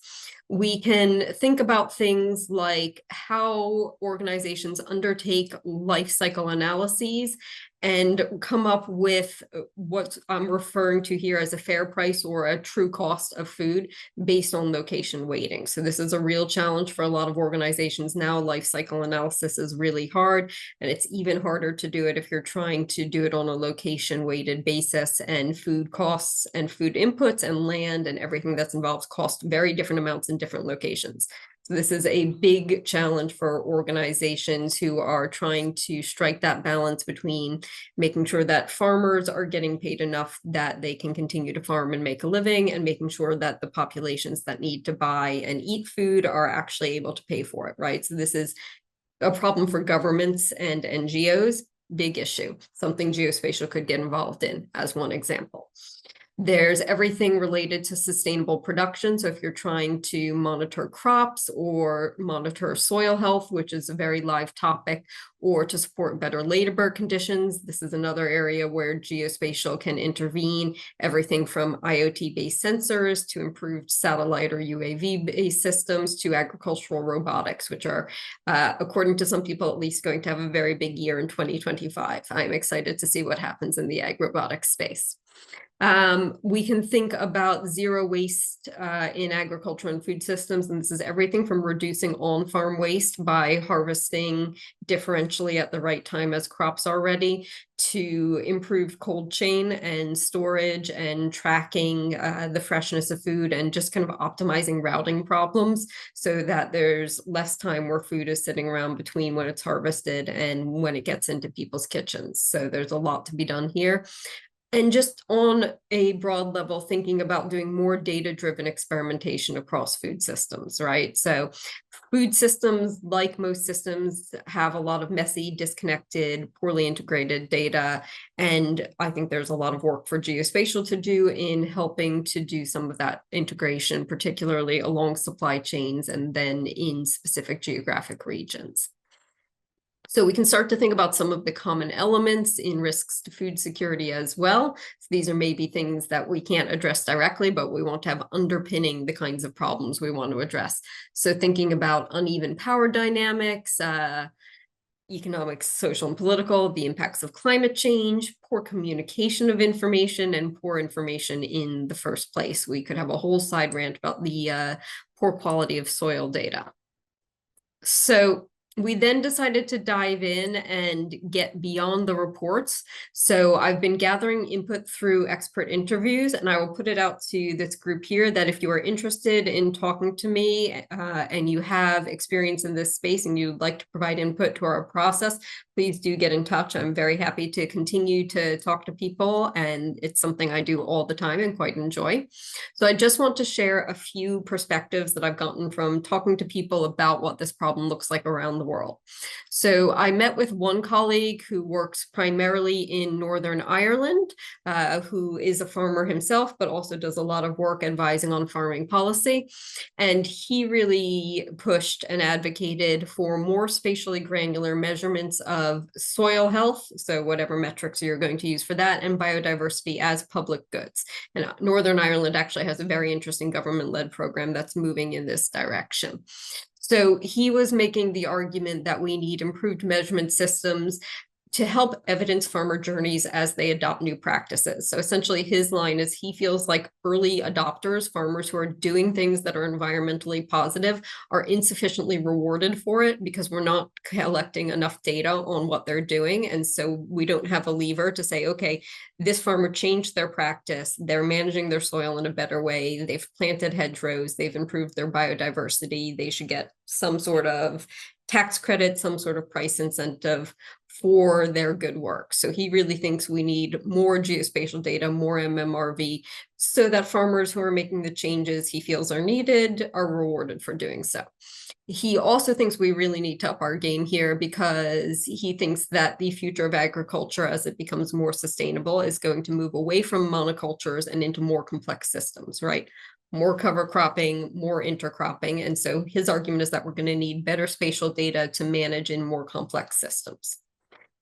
we can think about things like how organizations undertake life cycle analyses and come up with what I'm referring to here as a fair price or a true cost of food based on location weighting. So this is a real challenge for a lot of organizations now. Life cycle analysis is really hard, and it's even harder to do it if you're trying to do it on a location weighted basis, and food costs and food inputs and land and everything that's involved cost very different amounts in different locations. So this is a big challenge for organizations who are trying to strike that balance between making sure that farmers are getting paid enough that they can continue to farm and make a living, and making sure that the populations that need to buy and eat food are actually able to pay for it, right? So this is a problem for governments and NGOs, big issue, something geospatial could get involved in as one example. There's everything related to sustainable production. So if you're trying to monitor crops or monitor soil health, which is a very live topic, or to support better labor conditions, this is another area where geospatial can intervene. Everything from IoT-based sensors to improved satellite or UAV-based systems to agricultural robotics, which are, according to some people at least, going to have a very big year in 2025. I'm excited to see what happens in the ag robotics space. We can think about zero waste in agriculture and food systems, and this is everything from reducing on-farm waste by harvesting differentially at the right time as crops are ready, to improved cold chain and storage and tracking the freshness of food, and just kind of optimizing routing problems so that there's less time where food is sitting around between when it's harvested and when it gets into people's kitchens. So there's a lot to be done here. And just on a broad level, thinking about doing more data-driven experimentation across food systems, right? So food systems, like most systems, have a lot of messy, disconnected, poorly integrated data. And I think there's a lot of work for geospatial to do in helping to do some of that integration, particularly along supply chains and then in specific geographic regions. So we can start to think about some of the common elements in risks to food security as well. So these are maybe things that we can't address directly, but we want to have underpinning the kinds of problems we want to address. So thinking about uneven power dynamics, economic, social, and political, the impacts of climate change, poor communication of information, and poor information in the first place. We could have a whole side rant about the poor quality of soil data. So we then decided to dive in and get beyond the reports. So I've been gathering input through expert interviews, and I will put it out to this group here that if you are interested in talking to me and you have experience in this space and you'd like to provide input to our process, please do get in touch. I'm very happy to continue to talk to people, and it's something I do all the time and quite enjoy. So I just want to share a few perspectives that I've gotten from talking to people about what this problem looks like around the world. So I met with one colleague who works primarily in Northern Ireland, who is a farmer himself, but also does a lot of work advising on farming policy. And he really pushed and advocated for more spatially granular measurements of soil health, so whatever metrics you're going to use for that, and biodiversity as public goods. And Northern Ireland actually has a very interesting government-led program that's moving in this direction. So he was making the argument that we need improved measurement systems to help evidence farmer journeys as they adopt new practices. So essentially his line is he feels like early adopters, farmers who are doing things that are environmentally positive, are insufficiently rewarded for it because we're not collecting enough data on what they're doing. And so we don't have a lever to say, okay, this farmer changed their practice, they're managing their soil in a better way, they've planted hedgerows, they've improved their biodiversity, they should get some sort of tax credit, some sort of price incentive for their good work. So he really thinks we need more geospatial data, more MMRV, so that farmers who are making the changes he feels are needed are rewarded for doing so. He also thinks we really need to up our game here because he thinks that the future of agriculture as it becomes more sustainable is going to move away from monocultures and into more complex systems, right? More cover cropping, more intercropping. And so his argument is that we're going to need better spatial data to manage in more complex systems.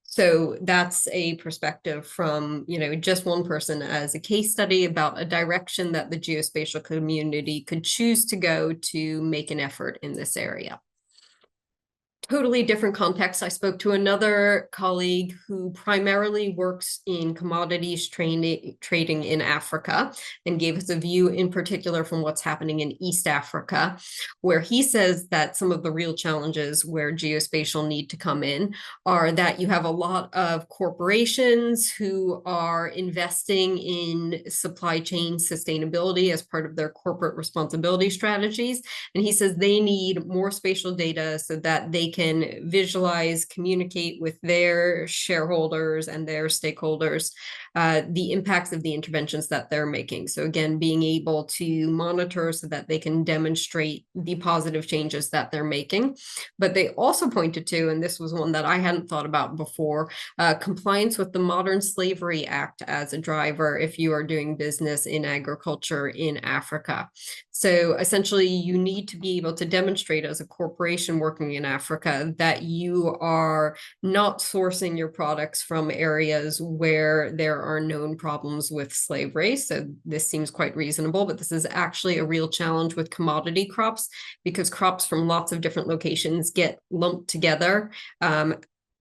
So that's a perspective from, just one person as a case study about a direction that the geospatial community could choose to go to make an effort in this area. Totally different context. I spoke to another colleague who primarily works in commodities trading in Africa and gave us a view in particular from what's happening in East Africa, where he says that some of the real challenges where geospatial need to come in are that you have a lot of corporations who are investing in supply chain sustainability as part of their corporate responsibility strategies. And he says they need more spatial data so that they can visualize, communicate with their shareholders and their stakeholders the impacts of the interventions that they're making. So again, being able to monitor so that they can demonstrate the positive changes that they're making. But they also pointed to, and this was one that I hadn't thought about before, compliance with the Modern Slavery Act as a driver if you are doing business in agriculture in Africa. So essentially, you need to be able to demonstrate as a corporation working in Africa that you are not sourcing your products from areas where there are known problems with slavery. So this seems quite reasonable, but this is actually a real challenge with commodity crops because crops from lots of different locations get lumped together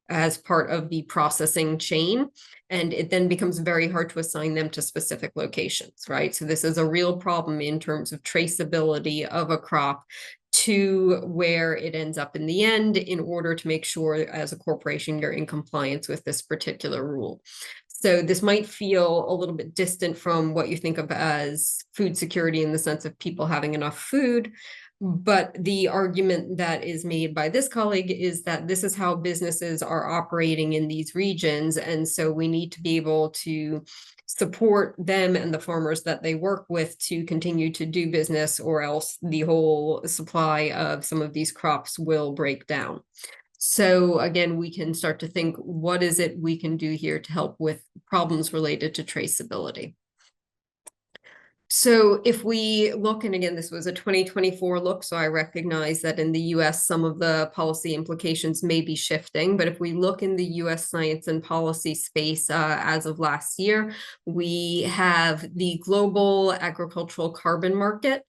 as part of the processing chain. And it then becomes very hard to assign them to specific locations, right? So this is a real problem in terms of traceability of a crop to where it ends up in the end in order to make sure as a corporation you're in compliance with this particular rule. So this might feel a little bit distant from what you think of as food security in the sense of people having enough food. But the argument that is made by this colleague is that this is how businesses are operating in these regions. And so we need to be able to support them and the farmers that they work with to continue to do business, or else the whole supply of some of these crops will break down. So again, we can start to think, what is it we can do here to help with problems related to traceability? So if we look, and again, this was a 2024 look, so I recognize that in the US, some of the policy implications may be shifting, but if we look in the US science and policy space as of last year, we have the global agricultural carbon market,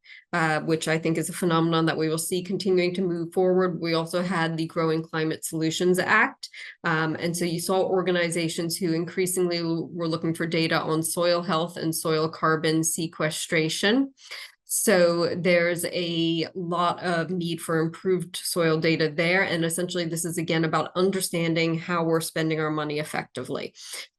which I think is a phenomenon that we will see continuing to move forward. We also had the Growing Climate Solutions Act. And so you saw organizations who increasingly were looking for data on soil health and soil carbon sequestration. So there's a lot of need for improved soil data there. And essentially, this is again about understanding how we're spending our money effectively.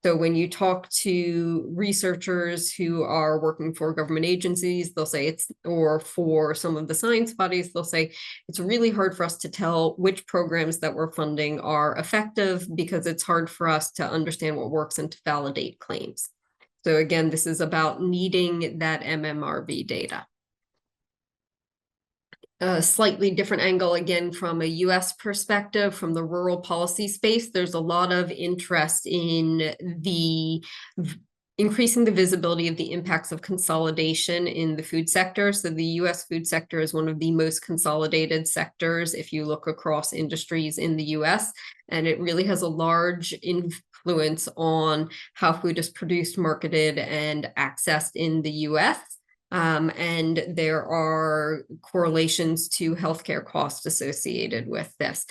So when you talk to researchers who are working for government agencies, they'll say or for some of the science bodies, they'll say it's really hard for us to tell which programs that we're funding are effective because it's hard for us to understand what works and to validate claims. So again, this is about needing that MMRV data. A slightly different angle, again, from a US perspective, from the rural policy space, there's a lot of interest in increasing the visibility of the impacts of consolidation in the food sector. So the US food sector is one of the most consolidated sectors if you look across industries in the US, and it really has a large influence on how food is produced, marketed, and accessed in the US. And there are correlations to healthcare costs associated with this.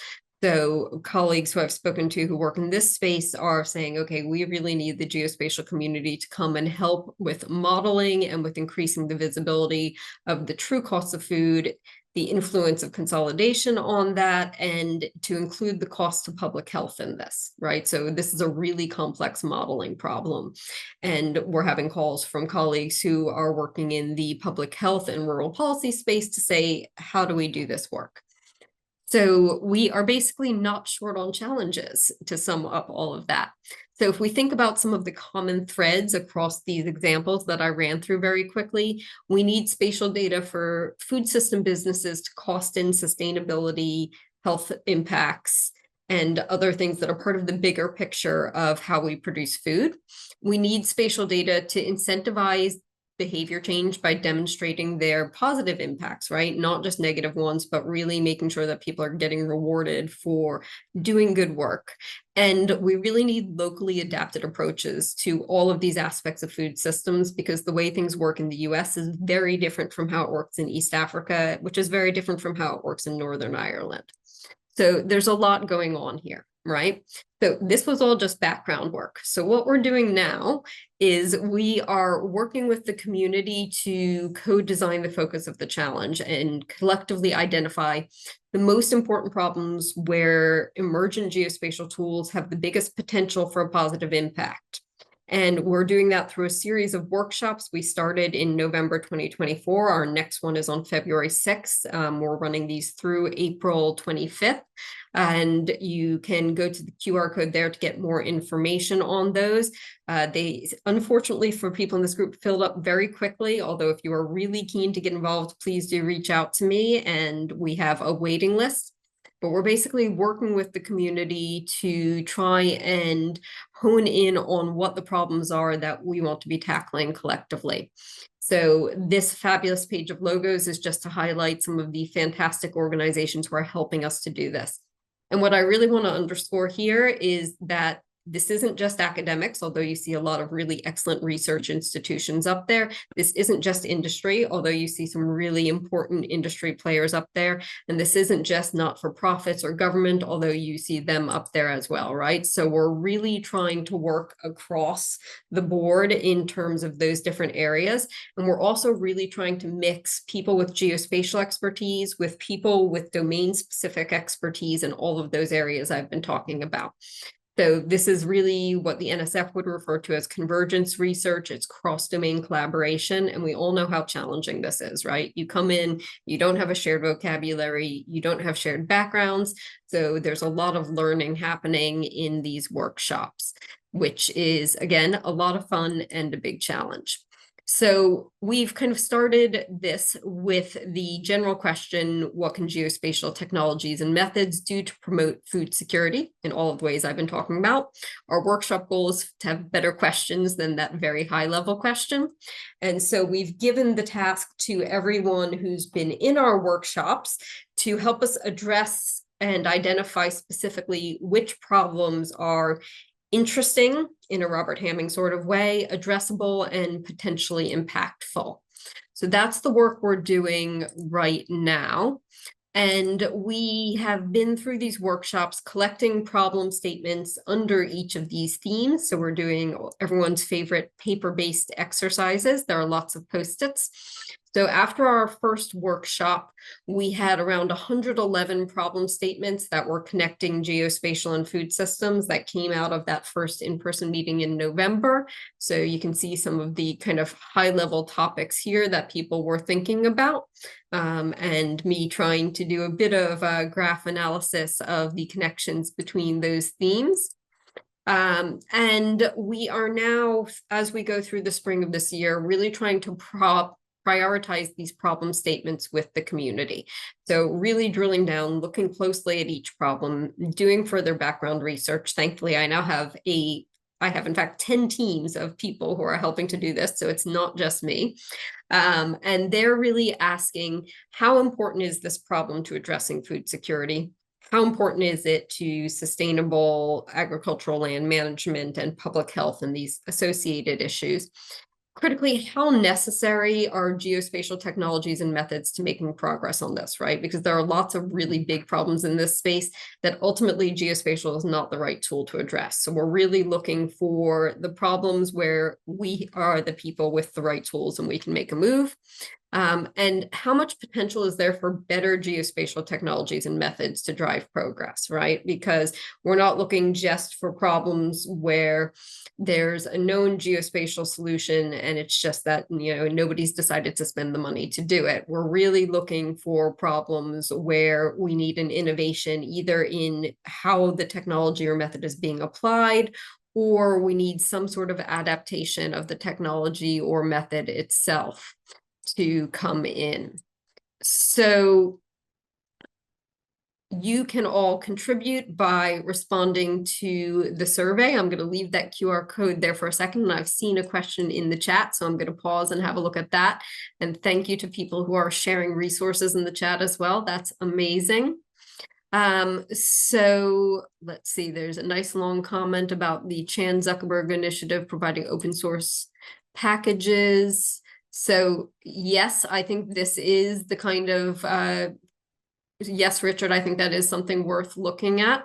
So colleagues who I've spoken to who work in this space are saying, okay, we really need the geospatial community to come and help with modeling and with increasing the visibility of the true costs of food, the influence of consolidation on that, and to include the cost to public health in this, right? So this is a really complex modeling problem. And we're having calls from colleagues who are working in the public health and rural policy space to say, how do we do this work? So we are basically not short on challenges to sum up all of that. So if we think about some of the common threads across these examples that I ran through very quickly, we need spatial data for food system businesses to cost in sustainability, health impacts, and other things that are part of the bigger picture of how we produce food. We need spatial data to incentivize behavior change by demonstrating their positive impacts, right? Not just negative ones, but really making sure that people are getting rewarded for doing good work. And we really need locally adapted approaches to all of these aspects of food systems, because the way things work in the US is very different from how it works in East Africa, which is very different from how it works in Northern Ireland. So there's a lot going on here, right? So this was all just background work. So what we're doing now is we are working with the community to co-design the focus of the challenge and collectively identify the most important problems where emergent geospatial tools have the biggest potential for a positive impact. And we're doing that through a series of workshops. We started in November 2024. Our next one is on February 6th. We're running these through April 25th. And you can go to the QR code there to get more information on those. They, unfortunately for people in this group, filled up very quickly. Although if you are really keen to get involved, please do reach out to me, and we have a waiting list. But we're basically working with the community to try and hone in on what the problems are that we want to be tackling collectively. So this fabulous page of logos is just to highlight some of the fantastic organizations who are helping us to do this. And what I really want to underscore here is that this isn't just academics, although you see a lot of really excellent research institutions up there. This isn't just industry, although you see some really important industry players up there. And this isn't just not-for-profits or government, although you see them up there as well, right? So we're really trying to work across the board in terms of those different areas. And we're also really trying to mix people with geospatial expertise with people with domain-specific expertise in all of those areas I've been talking about. So this is really what the NSF would refer to as convergence research. It's cross-domain collaboration, and we all know how challenging this is, right? You come in, you don't have a shared vocabulary, you don't have shared backgrounds, so there's a lot of learning happening in these workshops, which is, again, a lot of fun and a big challenge. So we've kind of started this with the general question, what can geospatial technologies and methods do to promote food security in all of the ways I've been talking about? Our workshop goal is to have better questions than that very high level question. And so we've given the task to everyone who's been in our workshops to help us address and identify specifically which problems are interesting in a Robert Hamming sort of way, addressable, and potentially impactful. So that's the work we're doing right now. And we have been through these workshops collecting problem statements under each of these themes. So we're doing everyone's favorite paper-based exercises. There are lots of Post-its. So after our first workshop, we had around 111 problem statements that were connecting geospatial and food systems that came out of that first in-person meeting in November. So you can see some of the kind of high-level topics here that people were thinking about, and me trying to do a bit of a graph analysis of the connections between those themes. And we are now, as we go through the spring of this year, really trying to prioritize these problem statements with the community. So really drilling down, looking closely at each problem, doing further background research. Thankfully, I now have in fact 10 teams of people who are helping to do this, so it's not just me. And they're really asking, how important is this problem to addressing food security? How important is it to sustainable agricultural land management and public health and these associated issues? critically, how necessary are geospatial technologies and methods to making progress on this, right? Because there are lots of really big problems in this space that ultimately geospatial is not the right tool to address. So we're really looking for the problems where we are the people with the right tools and we can make a move. And how much potential is there for better geospatial technologies and methods to drive progress, right? Because we're not looking just for problems where there's a known geospatial solution and it's just that, nobody's decided to spend the money to do it. We're really looking for problems where we need an innovation, either in how the technology or method is being applied, or we need some sort of adaptation of the technology or method itself to come in. So you can all contribute by responding to the survey. I'm going to leave that QR code there for a second. And I've seen a question in the chat, so I'm going to pause and have a look at that. And thank you to people who are sharing resources in the chat as well. That's amazing. So let's see, there's a nice long comment about the Chan Zuckerberg initiative providing open source packages. So yes, I think this is the kind of, yes, Richard, I think that is something worth looking at.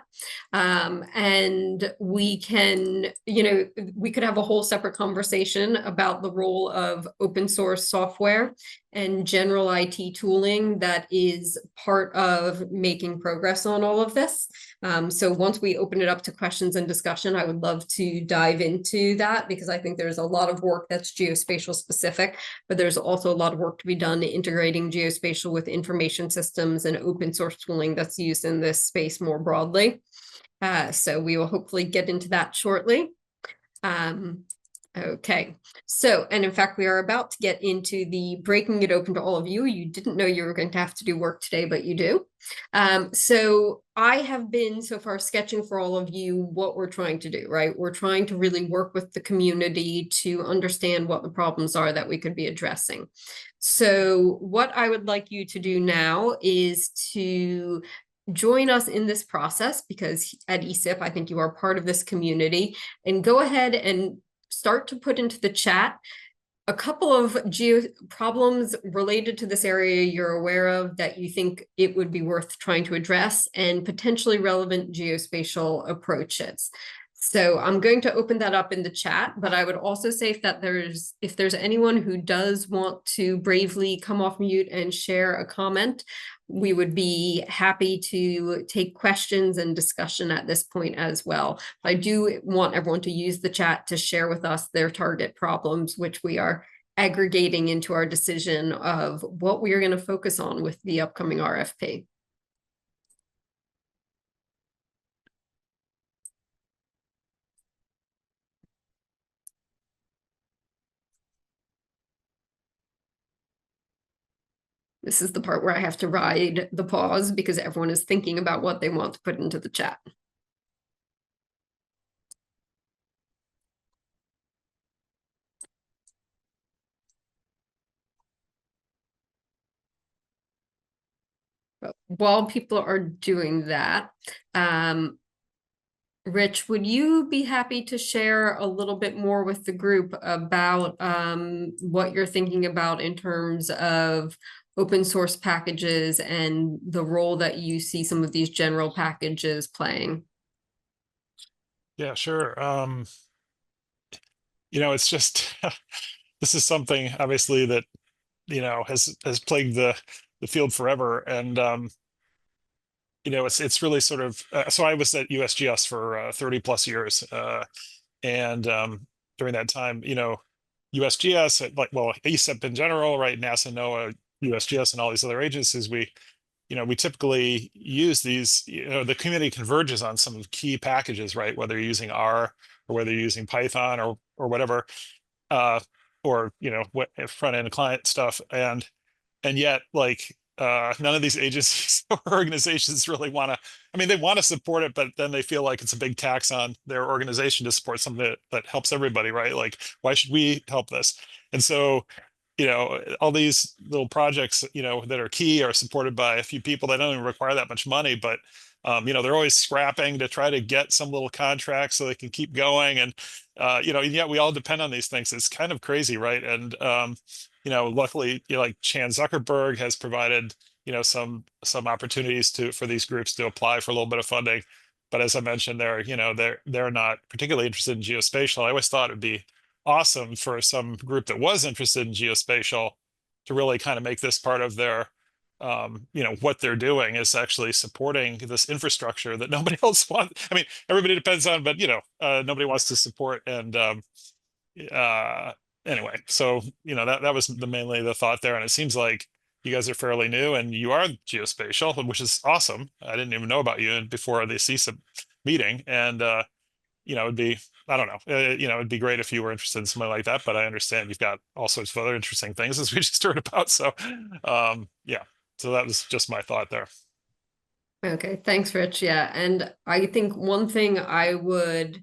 And we can, we could have a whole separate conversation about the role of open source software and general IT tooling that is part of making progress on all of this. So once we open it up to questions and discussion, I would love to dive into that, because I think there's a lot of work that's geospatial specific, but there's also a lot of work to be done integrating geospatial with information systems and open source tooling that's used in this space more broadly. So we will hopefully get into that shortly. Okay, so, and in fact, we are about to get into the breaking it open to all of you. You didn't know you were going to have to do work today, but you do. So I have been so far sketching for all of you what we're trying to do, right? We're trying to really work with the community to understand what the problems are that we could be addressing. So what I would like you to do now is to join us in this process, because at ESIP, I think you are part of this community, and go ahead and start to put into the chat a couple of problems related to this area you're aware of that you think it would be worth trying to address, and potentially relevant geospatial approaches. So I'm going to open that up in the chat, but I would also say if there's anyone who does want to bravely come off mute and share a comment, we would be happy to take questions and discussion at this point as well. I do want everyone to use the chat to share with us their target problems, which we are aggregating into our decision of what we are going to focus on with the upcoming RFP. This is the part where I have to ride the pause because everyone is thinking about what they want to put into the chat. But while people are doing that, Rich, would you be happy to share a little bit more with the group about what you're thinking about in terms of open source packages and the role that you see some of these general packages playing? Yeah, sure. It's just this is something obviously that has plagued the field forever, and it's really sort of so I was at USGS for 30 plus years, and during that time, USGS, ASIP in general, right? NASA, NOAA, USGS, and all these other agencies, we typically use these, the community converges on some key packages, right? Whether you're using R or whether you're using Python or whatever, or what front end client stuff, and yet none of these agencies or organizations really want to. I mean, they want to support it, but then they feel like it's a big tax on their organization to support something that helps everybody, right? Like, why should we help this? And so, all these little projects, that are key are supported by a few people that don't even require that much money, but They're always scrapping to try to get some little contract so they can keep going. And, and yet we all depend on these things. It's kind of crazy, right? And, luckily, like Chan Zuckerberg has provided, some opportunities for these groups to apply for a little bit of funding. But as I mentioned, they're not particularly interested in geospatial. I always thought it'd be awesome for some group that was interested in geospatial to really kind of make this part of their what they're doing is actually supporting this infrastructure that nobody else wants. I mean, everybody depends on, but nobody wants to support. And anyway, so that was mainly the thought there. And it seems like you guys are fairly new and you are geospatial, which is awesome. I didn't even know about you before the CISA meeting. And it'd be, I don't know, it'd be great if you were interested in something like that, but I understand you've got all sorts of other interesting things as we just heard about. So yeah. So that was just my thought there. Okay, thanks, Rich. Yeah, and I think one thing I would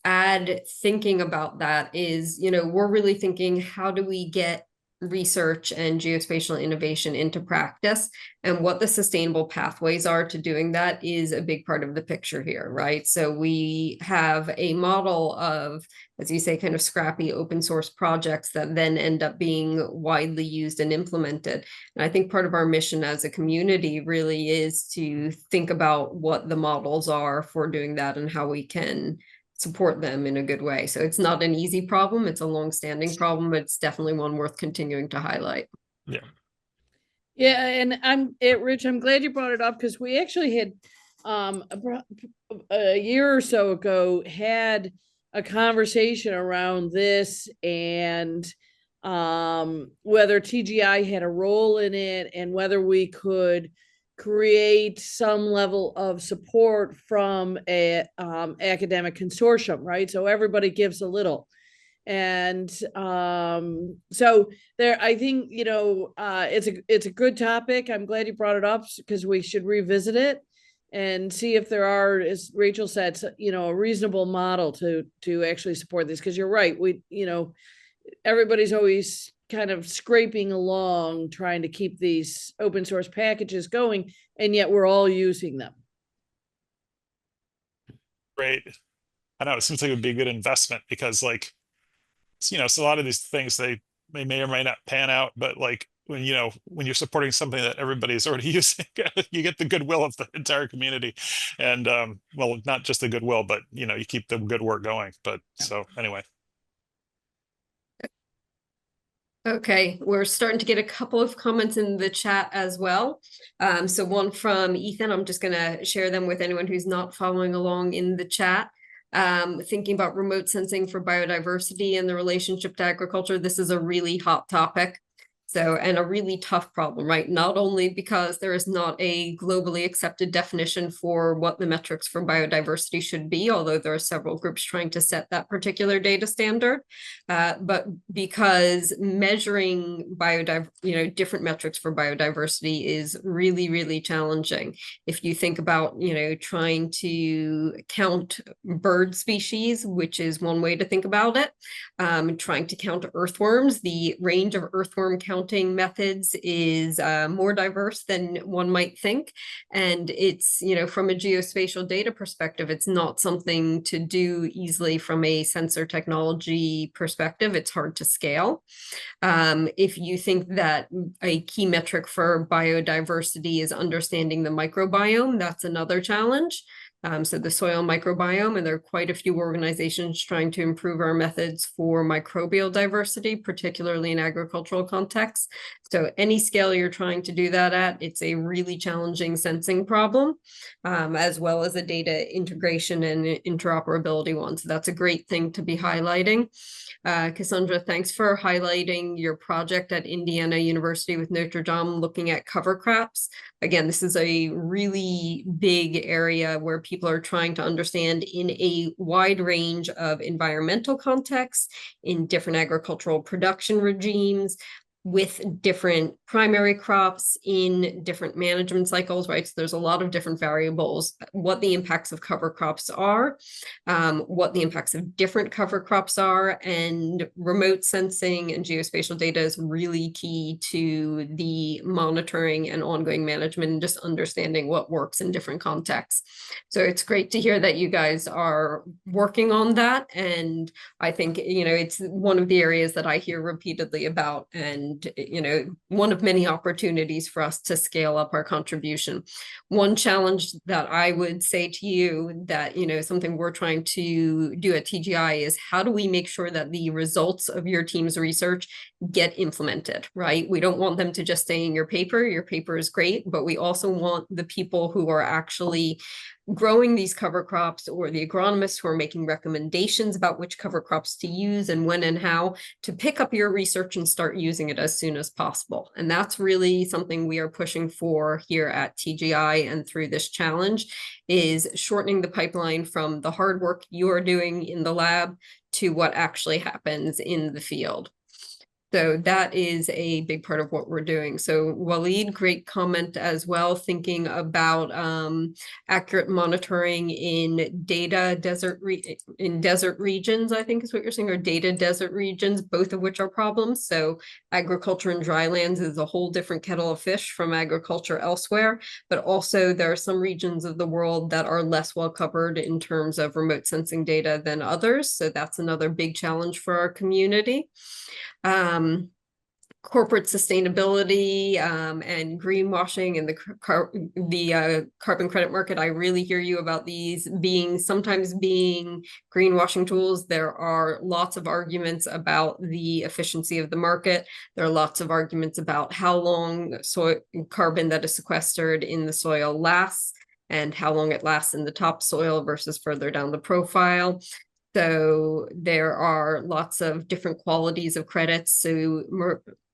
add thinking about that is, we're really thinking, how do we get research and geospatial innovation into practice, and what the sustainable pathways are to doing that is a big part of the picture here, right? So we have a model of, as you say, kind of scrappy open source projects that then end up being widely used and implemented. And I think part of our mission as a community really is to think about what the models are for doing that and how we can support them in a good way. So it's not an easy problem. It's a long-standing problem, but it's definitely one worth continuing to highlight. Yeah. Yeah, and Rich, I'm glad you brought it up, because we actually had a year or so ago had a conversation around this, and whether TGI had a role in it and whether we could create some level of support from a academic consortium, right? So everybody gives a little. And so there, I think, it's a good topic. I'm glad you brought it up, because we should revisit it and see if there are, as Rachel said, a reasonable model to actually support this. Because you're right, everybody's always kind of scraping along trying to keep these open source packages going, and yet we're all using them. Great. I know, it seems like it would be a good investment, because so a lot of these things, they may or may not pan out, but when you're supporting something that everybody's already using, you get the goodwill of the entire community. And well, not just the goodwill, but you keep the good work going. But so anyway. Okay, we're starting to get a couple of comments in the chat as well. So one from Ethan, I'm just going to share them with anyone who's not following along in the chat. Thinking about remote sensing for biodiversity and the relationship to agriculture. This is a really hot topic. So, and a really tough problem, right? Not only because there is not a globally accepted definition for what the metrics for biodiversity should be, although there are several groups trying to set that particular data standard, but because measuring different metrics for biodiversity is really, really challenging. If you think about, trying to count bird species, which is one way to think about it, trying to count earthworms, the range of earthworm counting methods is more diverse than one might think. And it's, from a geospatial data perspective, it's not something to do easily from a sensor technology perspective. It's hard to scale. If you think that a key metric for biodiversity is understanding the microbiome, that's another challenge. So the soil microbiome, and there are quite a few organizations trying to improve our methods for microbial diversity, particularly in agricultural contexts. So any scale you're trying to do that at, it's a really challenging sensing problem, as well as a data integration and interoperability one. So that's a great thing to be highlighting. Cassandra, thanks for highlighting your project at Indiana University with Notre Dame looking at cover crops. Again, this is a really big area where people are trying to understand in a wide range of environmental contexts, in different agricultural production regimes, with different primary crops in different management cycles, right? So there's a lot of different variables, what the impacts of cover crops are, what the impacts of different cover crops are, and remote sensing and geospatial data is really key to the monitoring and ongoing management and just understanding what works in different contexts. So it's great to hear that you guys are working on that. And I think, you know, it's one of the areas that I hear repeatedly about, and, you know, one of many opportunities for us to scale up our contribution. One challenge that I would say to you that, you know, something we're trying to do at TGI is how do we make sure that the results of your team's research get implemented, right? We don't want them to just stay in your paper. Your paper is great, but we also want the people who are actually growing these cover crops, or the agronomists who are making recommendations about which cover crops to use and when and how, to pick up your research and start using it as soon as possible. And that's really something we are pushing for here at TGI and through this challenge, is shortening the pipeline from the hard work you're doing in the lab to what actually happens in the field. So that is a big part of what we're doing. So Waleed, great comment as well, thinking about accurate monitoring in desert regions, I think is what you're saying, or data desert regions, both of which are problems. So agriculture in drylands is a whole different kettle of fish from agriculture elsewhere, but also there are some regions of the world that are less well covered in terms of remote sensing data than others. So that's another big challenge for our community. Corporate sustainability and greenwashing and the carbon credit market. I really hear you about these sometimes being greenwashing tools. There are lots of arguments about the efficiency of the market. There are lots of arguments about how long carbon that is sequestered in the soil lasts and how long it lasts in the topsoil versus further down the profile. So there are lots of different qualities of credits. So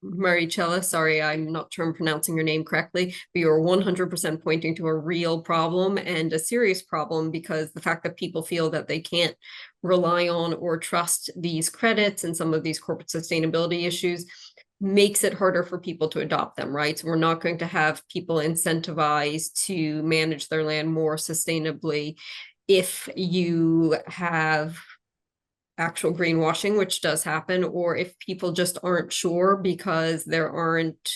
Maricela, sorry, I'm not sure I'm pronouncing your name correctly, but you're 100% pointing to a real problem and a serious problem, because the fact that people feel that they can't rely on or trust these credits and some of these corporate sustainability issues makes it harder for people to adopt them, right? So we're not going to have people incentivized to manage their land more sustainably if you have actual greenwashing, which does happen, or if people just aren't sure because there aren't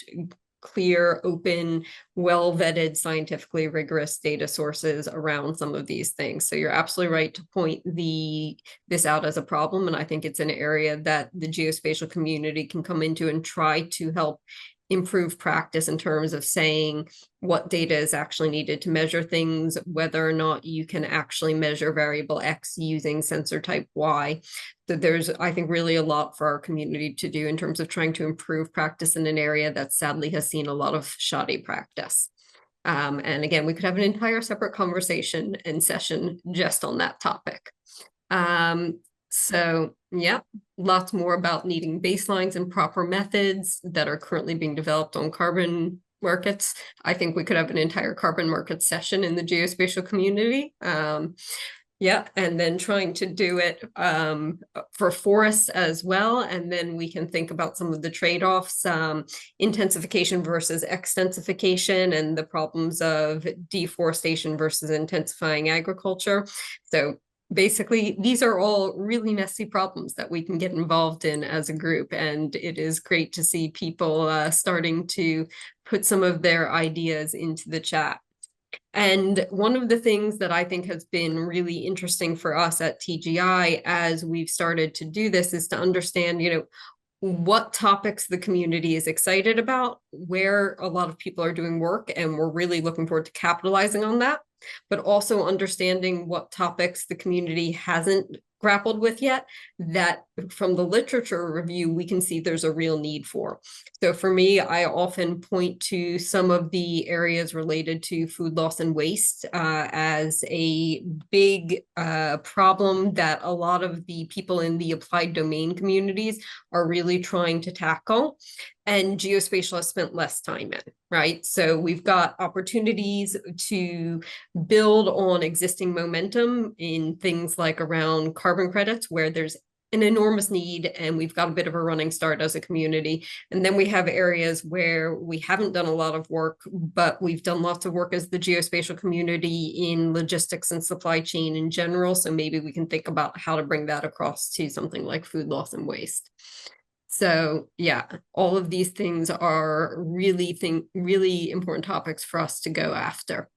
clear, open, well-vetted, scientifically rigorous data sources around some of these things. So you're absolutely right to point this out as a problem. And I think it's an area that the geospatial community can come into and try to help improve practice in terms of saying what data is actually needed to measure things, whether or not you can actually measure variable X using sensor type Y. So there's, I think, really a lot for our community to do in terms of trying to improve practice in an area that sadly has seen a lot of shoddy practice. And again, we could have an entire separate conversation and session just on that topic. So yeah, lots more about needing baselines and proper methods that are currently being developed on carbon markets. I think we could have an entire carbon market session in the geospatial community. Yeah, and then trying to do it for forests as well. And then we can think about some of the trade-offs, intensification versus extensification, and the problems of deforestation versus intensifying agriculture. So basically, these are all really messy problems that we can get involved in as a group. And it is great to see people starting to put some of their ideas into the chat. And one of the things that I think has been really interesting for us at TGI as we've started to do this is to understand, you know, what topics the community is excited about, where a lot of people are doing work, and we're really looking forward to capitalizing on that, but also understanding what topics the community hasn't grappled with yet, that from the literature review, we can see there's a real need for. So for me, I often point to some of the areas related to food loss and waste as a big problem that a lot of the people in the applied domain communities are really trying to tackle. And geospatial has spent less time in, right? So we've got opportunities to build on existing momentum in things like around carbon credits, where there's an enormous need, and we've got a bit of a running start as a community. And then we have areas where we haven't done a lot of work, but we've done lots of work as the geospatial community in logistics and supply chain in general. So maybe we can think about how to bring that across to something like food loss and waste. So yeah, all of these things are really important topics for us to go after.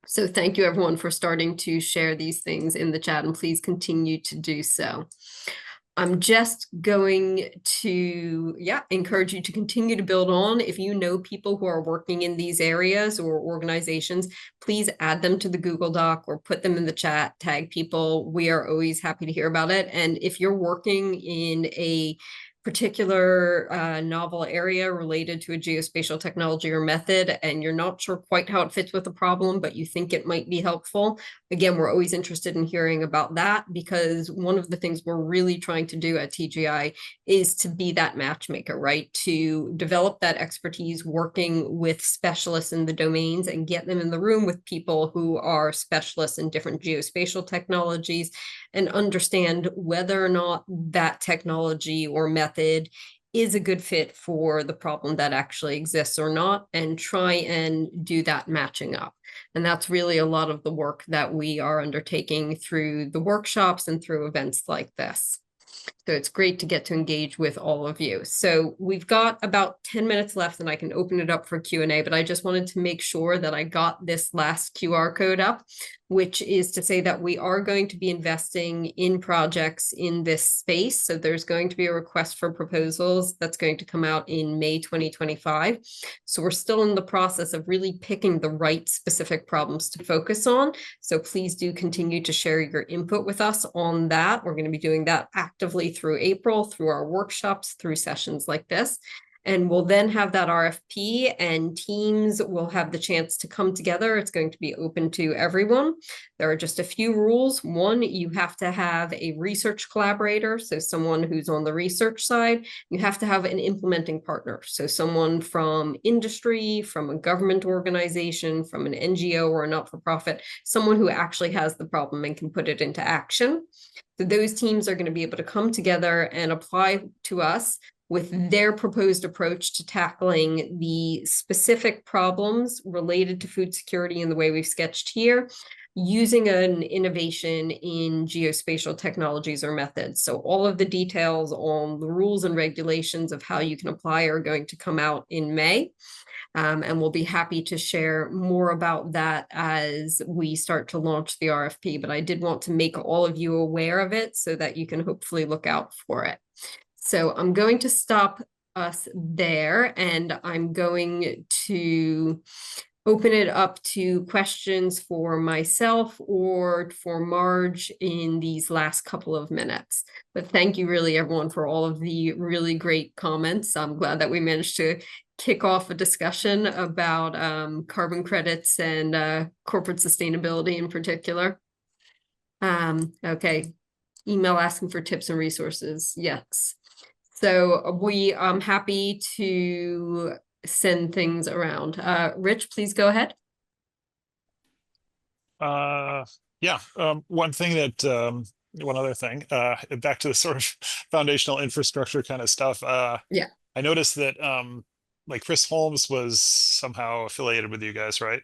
So thank you everyone for starting to share these things in the chat, and please continue to do so. I'm just going to, encourage you to continue to build on. If you know people who are working in these areas or organizations, please add them to the Google Doc or put them in the chat, tag people. We are always happy to hear about it. And if you're working in a particular novel area related to a geospatial technology or method, and you're not sure quite how it fits with the problem, but you think it might be helpful, again, we're always interested in hearing about that, because one of the things we're really trying to do at TGI is to be that matchmaker, right? To develop that expertise working with specialists in the domains and get them in the room with people who are specialists in different geospatial technologies and understand whether or not that technology or method is a good fit for the problem that actually exists or not, and try and do that matching up. And that's really a lot of the work that we are undertaking through the workshops and through events like this. So it's great to get to engage with all of you. So we've got about 10 minutes left and I can open it up for Q&A, but I just wanted to make sure that I got this last QR code up, which is to say that we are going to be investing in projects in this space. So there's going to be a request for proposals that's going to come out in May 2025. So we're still in the process of really picking the right specific problems to focus on. So please do continue to share your input with us on that. We're going to be doing that actively through April, through our workshops, through sessions like this. And we'll then have that RFP, and teams will have the chance to come together. It's going to be open to everyone. There are just a few rules. One, you have to have a research collaborator, so someone who's on the research side. You have to have an implementing partner, so someone from industry, from a government organization, from an NGO or a not-for-profit, someone who actually has the problem and can put it into action. So those teams are going to be able to come together and apply to us with their proposed approach to tackling the specific problems related to food security in the way we've sketched here, using an innovation in geospatial technologies or methods. So all of the details on the rules and regulations of how you can apply are going to come out in May. And we'll be happy to share more about that as we start to launch the RFP. But I did want to make all of you aware of it so that you can hopefully look out for it. So I'm going to stop us there, and I'm going to open it up to questions for myself or for Marge in these last couple of minutes. But thank you really everyone for all of the really great comments. I'm glad that we managed to kick off a discussion about carbon credits and corporate sustainability in particular. Okay, email asking for tips and resources. Yes. So we are happy to send things around. Rich, please go ahead. One thing that one other thing, back to the sort of foundational infrastructure kind of stuff. Yeah. I noticed that like Chris Holmes was somehow affiliated with you guys, right?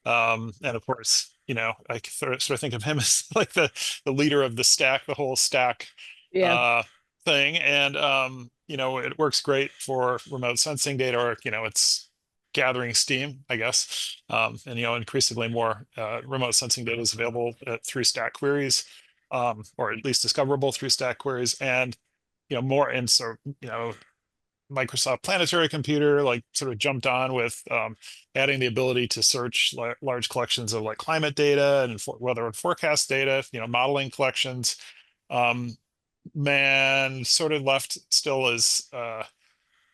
And of course, you know, I sort of think of him as like the leader of the stack, the whole stack thing. And you know, it works great for remote sensing data, or you know, it's gathering steam, I guess. And you know, increasingly more remote sensing data is available through stack queries, or at least discoverable through stack queries. And you know, more in sort of, you know, Microsoft Planetary Computer like sort of jumped on with adding the ability to search large collections of like climate data and weather and forecast data, you know, modeling collections. Man sort of left still as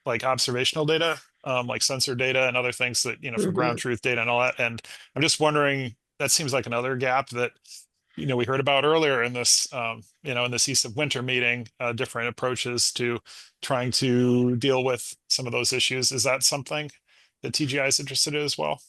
like observational data, like sensor data and other things that, you know, for ground truth data and all that. And I'm just wondering, that seems like another gap that, you know, we heard about earlier in this, you know, in this East of Winter meeting, different approaches to trying to deal with some of those issues. Is that something that TGI is interested in as well?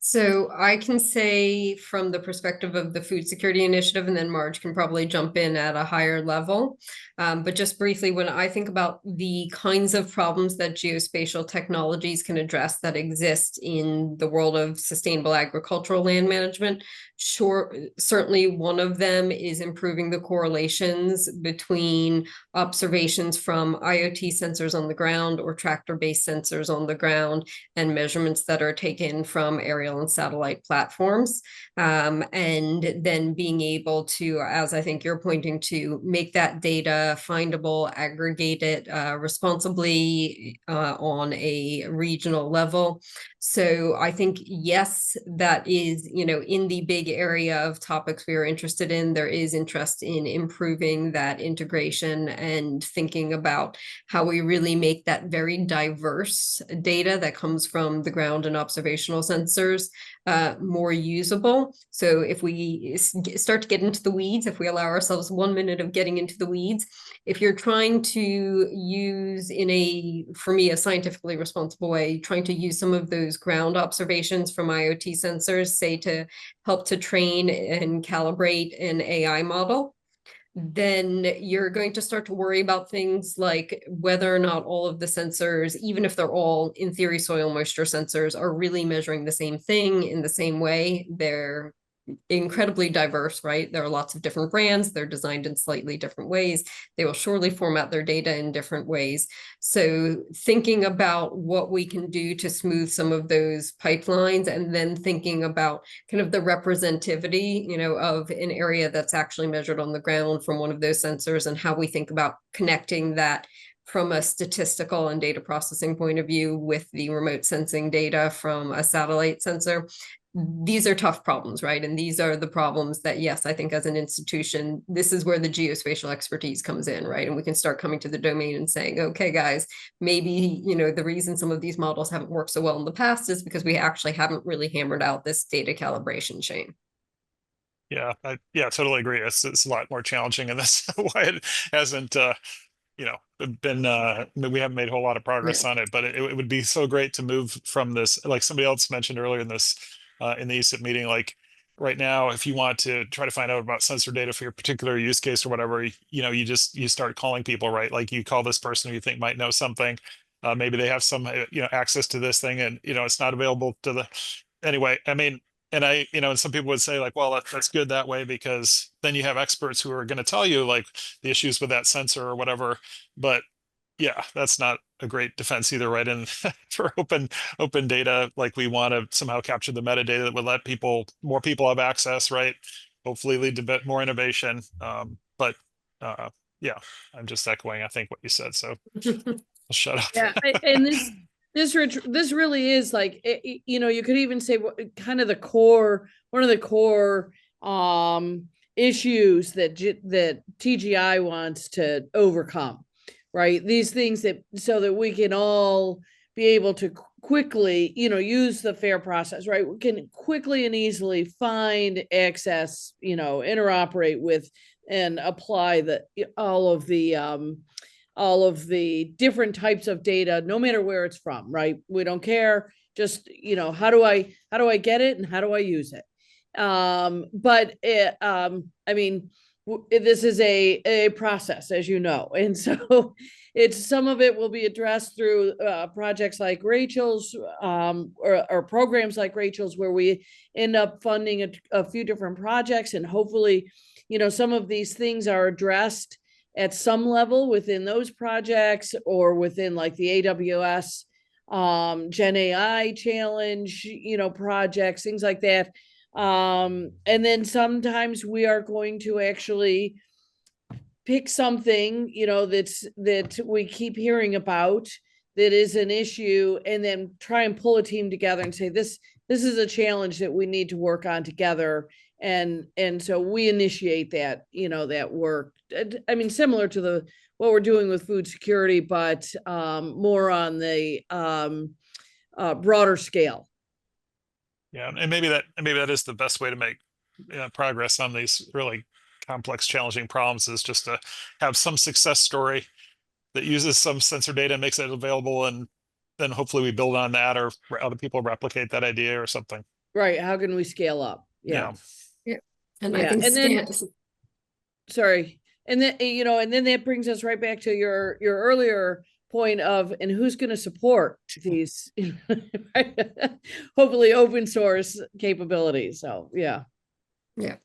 So I can say from the perspective of the Food Security Initiative, and then Marge can probably jump in at a higher level. But just briefly, when I think about the kinds of problems that geospatial technologies can address that exist in the world of sustainable agricultural land management, sure, certainly one of them is improving the correlations between observations from IoT sensors on the ground or tractor-based sensors on the ground and measurements that are taken from aerial and satellite platforms. And then being able to, as I think you're pointing to, make that data findable, aggregate it responsibly on a regional level. So I think, yes, that is, in the big area of topics we are interested in, there is interest in improving that integration and thinking about how we really make that very diverse data that comes from the ground and observational sensors more usable. So if we start to get into the weeds, if we allow ourselves 1 minute of getting into the weeds, if you're trying to use for me, a scientifically responsible way, trying to use some of those ground observations from IoT sensors, say to help to train and calibrate an AI model, then you're going to start to worry about things like whether or not all of the sensors, even if they're all in theory soil moisture sensors, are really measuring the same thing in the same way. They're incredibly diverse, right? There are lots of different brands. They're designed in slightly different ways. They will surely format their data in different ways. So thinking about what we can do to smooth some of those pipelines, and then thinking about kind of the representativity, of an area that's actually measured on the ground from one of those sensors, and how we think about connecting that from a statistical and data processing point of view with the remote sensing data from a satellite sensor. These are tough problems, right? And these are the problems that, yes, I think as an institution, this is where the geospatial expertise comes in, right? And we can start coming to the domain and saying, okay, guys, maybe, the reason some of these models haven't worked so well in the past is because we actually haven't really hammered out this data calibration chain. Yeah, I totally agree. It's a lot more challenging, and that's why it hasn't been we haven't made a whole lot of progress on it, but it would be so great to move from this, like somebody else mentioned earlier in this in the ESIP meeting, like right now, if you want to try to find out about sensor data for your particular use case or whatever, you start calling people, right? Like you call this person who you think might know something. Maybe they have some access to this thing, and it's not available to the anyway. I mean, and and some people would say like, well, that's good that way, because then you have experts who are going to tell you like the issues with that sensor or whatever. But yeah, that's not a great defense either, right? And for open data, like we want to somehow capture the metadata that would let more people have access, right? Hopefully lead to a bit more innovation. But yeah, I'm just echoing, I think, what you said. So I'll shut up. Yeah, and this really is like, you could even say kind of one of the core issues that TGI wants to overcome, right? These things so that we can all be able to quickly, use the FAIR process, right? We can quickly and easily find, access, interoperate with, and apply all of the different types of data, no matter where it's from, right? We don't care. Just, how do I get it and how do I use it? But I mean, this is a process, as you know, and so some of it will be addressed through projects like Rachel's, or programs like Rachel's, where we end up funding a few different projects, and hopefully, some of these things are addressed at some level within those projects, or within like the AWS Gen AI challenge, projects, things like that. And then sometimes we are going to actually pick something, that we keep hearing about, that is an issue, and then try and pull a team together and say, this is a challenge that we need to work on together. And so we initiate that, that work. I mean, similar to what we're doing with food security, but more on the broader scale. Yeah, and maybe that is the best way to make progress on these really complex, challenging problems, is just to have some success story that uses some sensor data and makes it available, and then hopefully we build on that, or other people replicate that idea or something. Right. How can we scale up? Yeah. And I Yeah, think and then- Stan, Sorry. And then, and then that brings us right back to your earlier point of, and who's going to support these hopefully open source capabilities. So, yeah. yeah.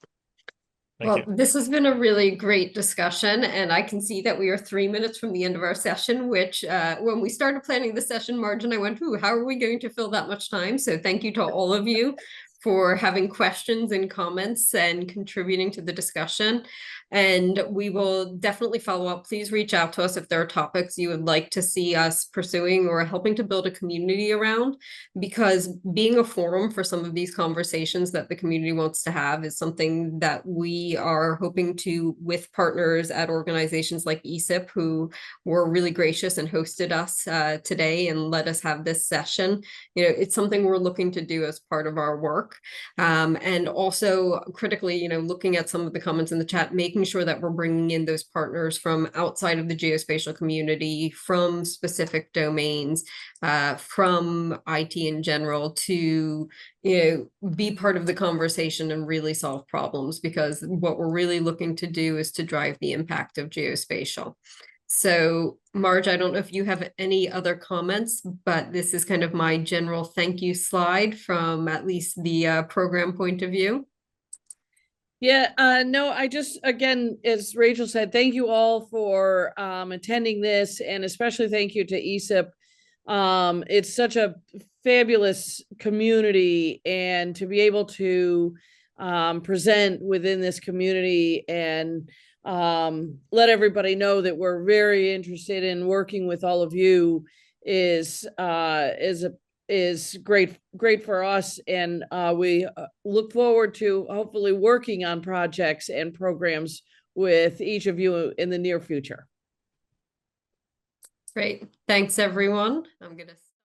Thank Well, you. this has been a really great discussion, and I can see that we are 3 minutes from the end of our session, which when we started planning the session, Marge and I went, ooh, how are we going to fill that much time? So thank you to all of you for having questions and comments and contributing to the discussion. And we will definitely follow up. Please reach out to us if there are topics you would like to see us pursuing or helping to build a community around, because being a forum for some of these conversations that the community wants to have is something that we are hoping to, with partners at organizations like ESIP, who were really gracious and hosted us today and let us have this session. It's something we're looking to do as part of our work. And also critically, looking at some of the comments in the chat, making sure that we're bringing in those partners from outside of the geospatial community, from specific domains, from IT in general, to be part of the conversation and really solve problems, because what we're really looking to do is to drive the impact of geospatial. So Marge, I don't know if you have any other comments, but this is kind of my general thank you slide from at least the program point of view. Yeah, no, I just, again, as Rachel said, thank you all for attending this, and especially thank you to ESIP. It's such a fabulous community, and to be able to present within this community and let everybody know that we're very interested in working with all of you is great for us, and we look forward to hopefully working on projects and programs with each of you in the near future. Great. Thanks, everyone. I'm going to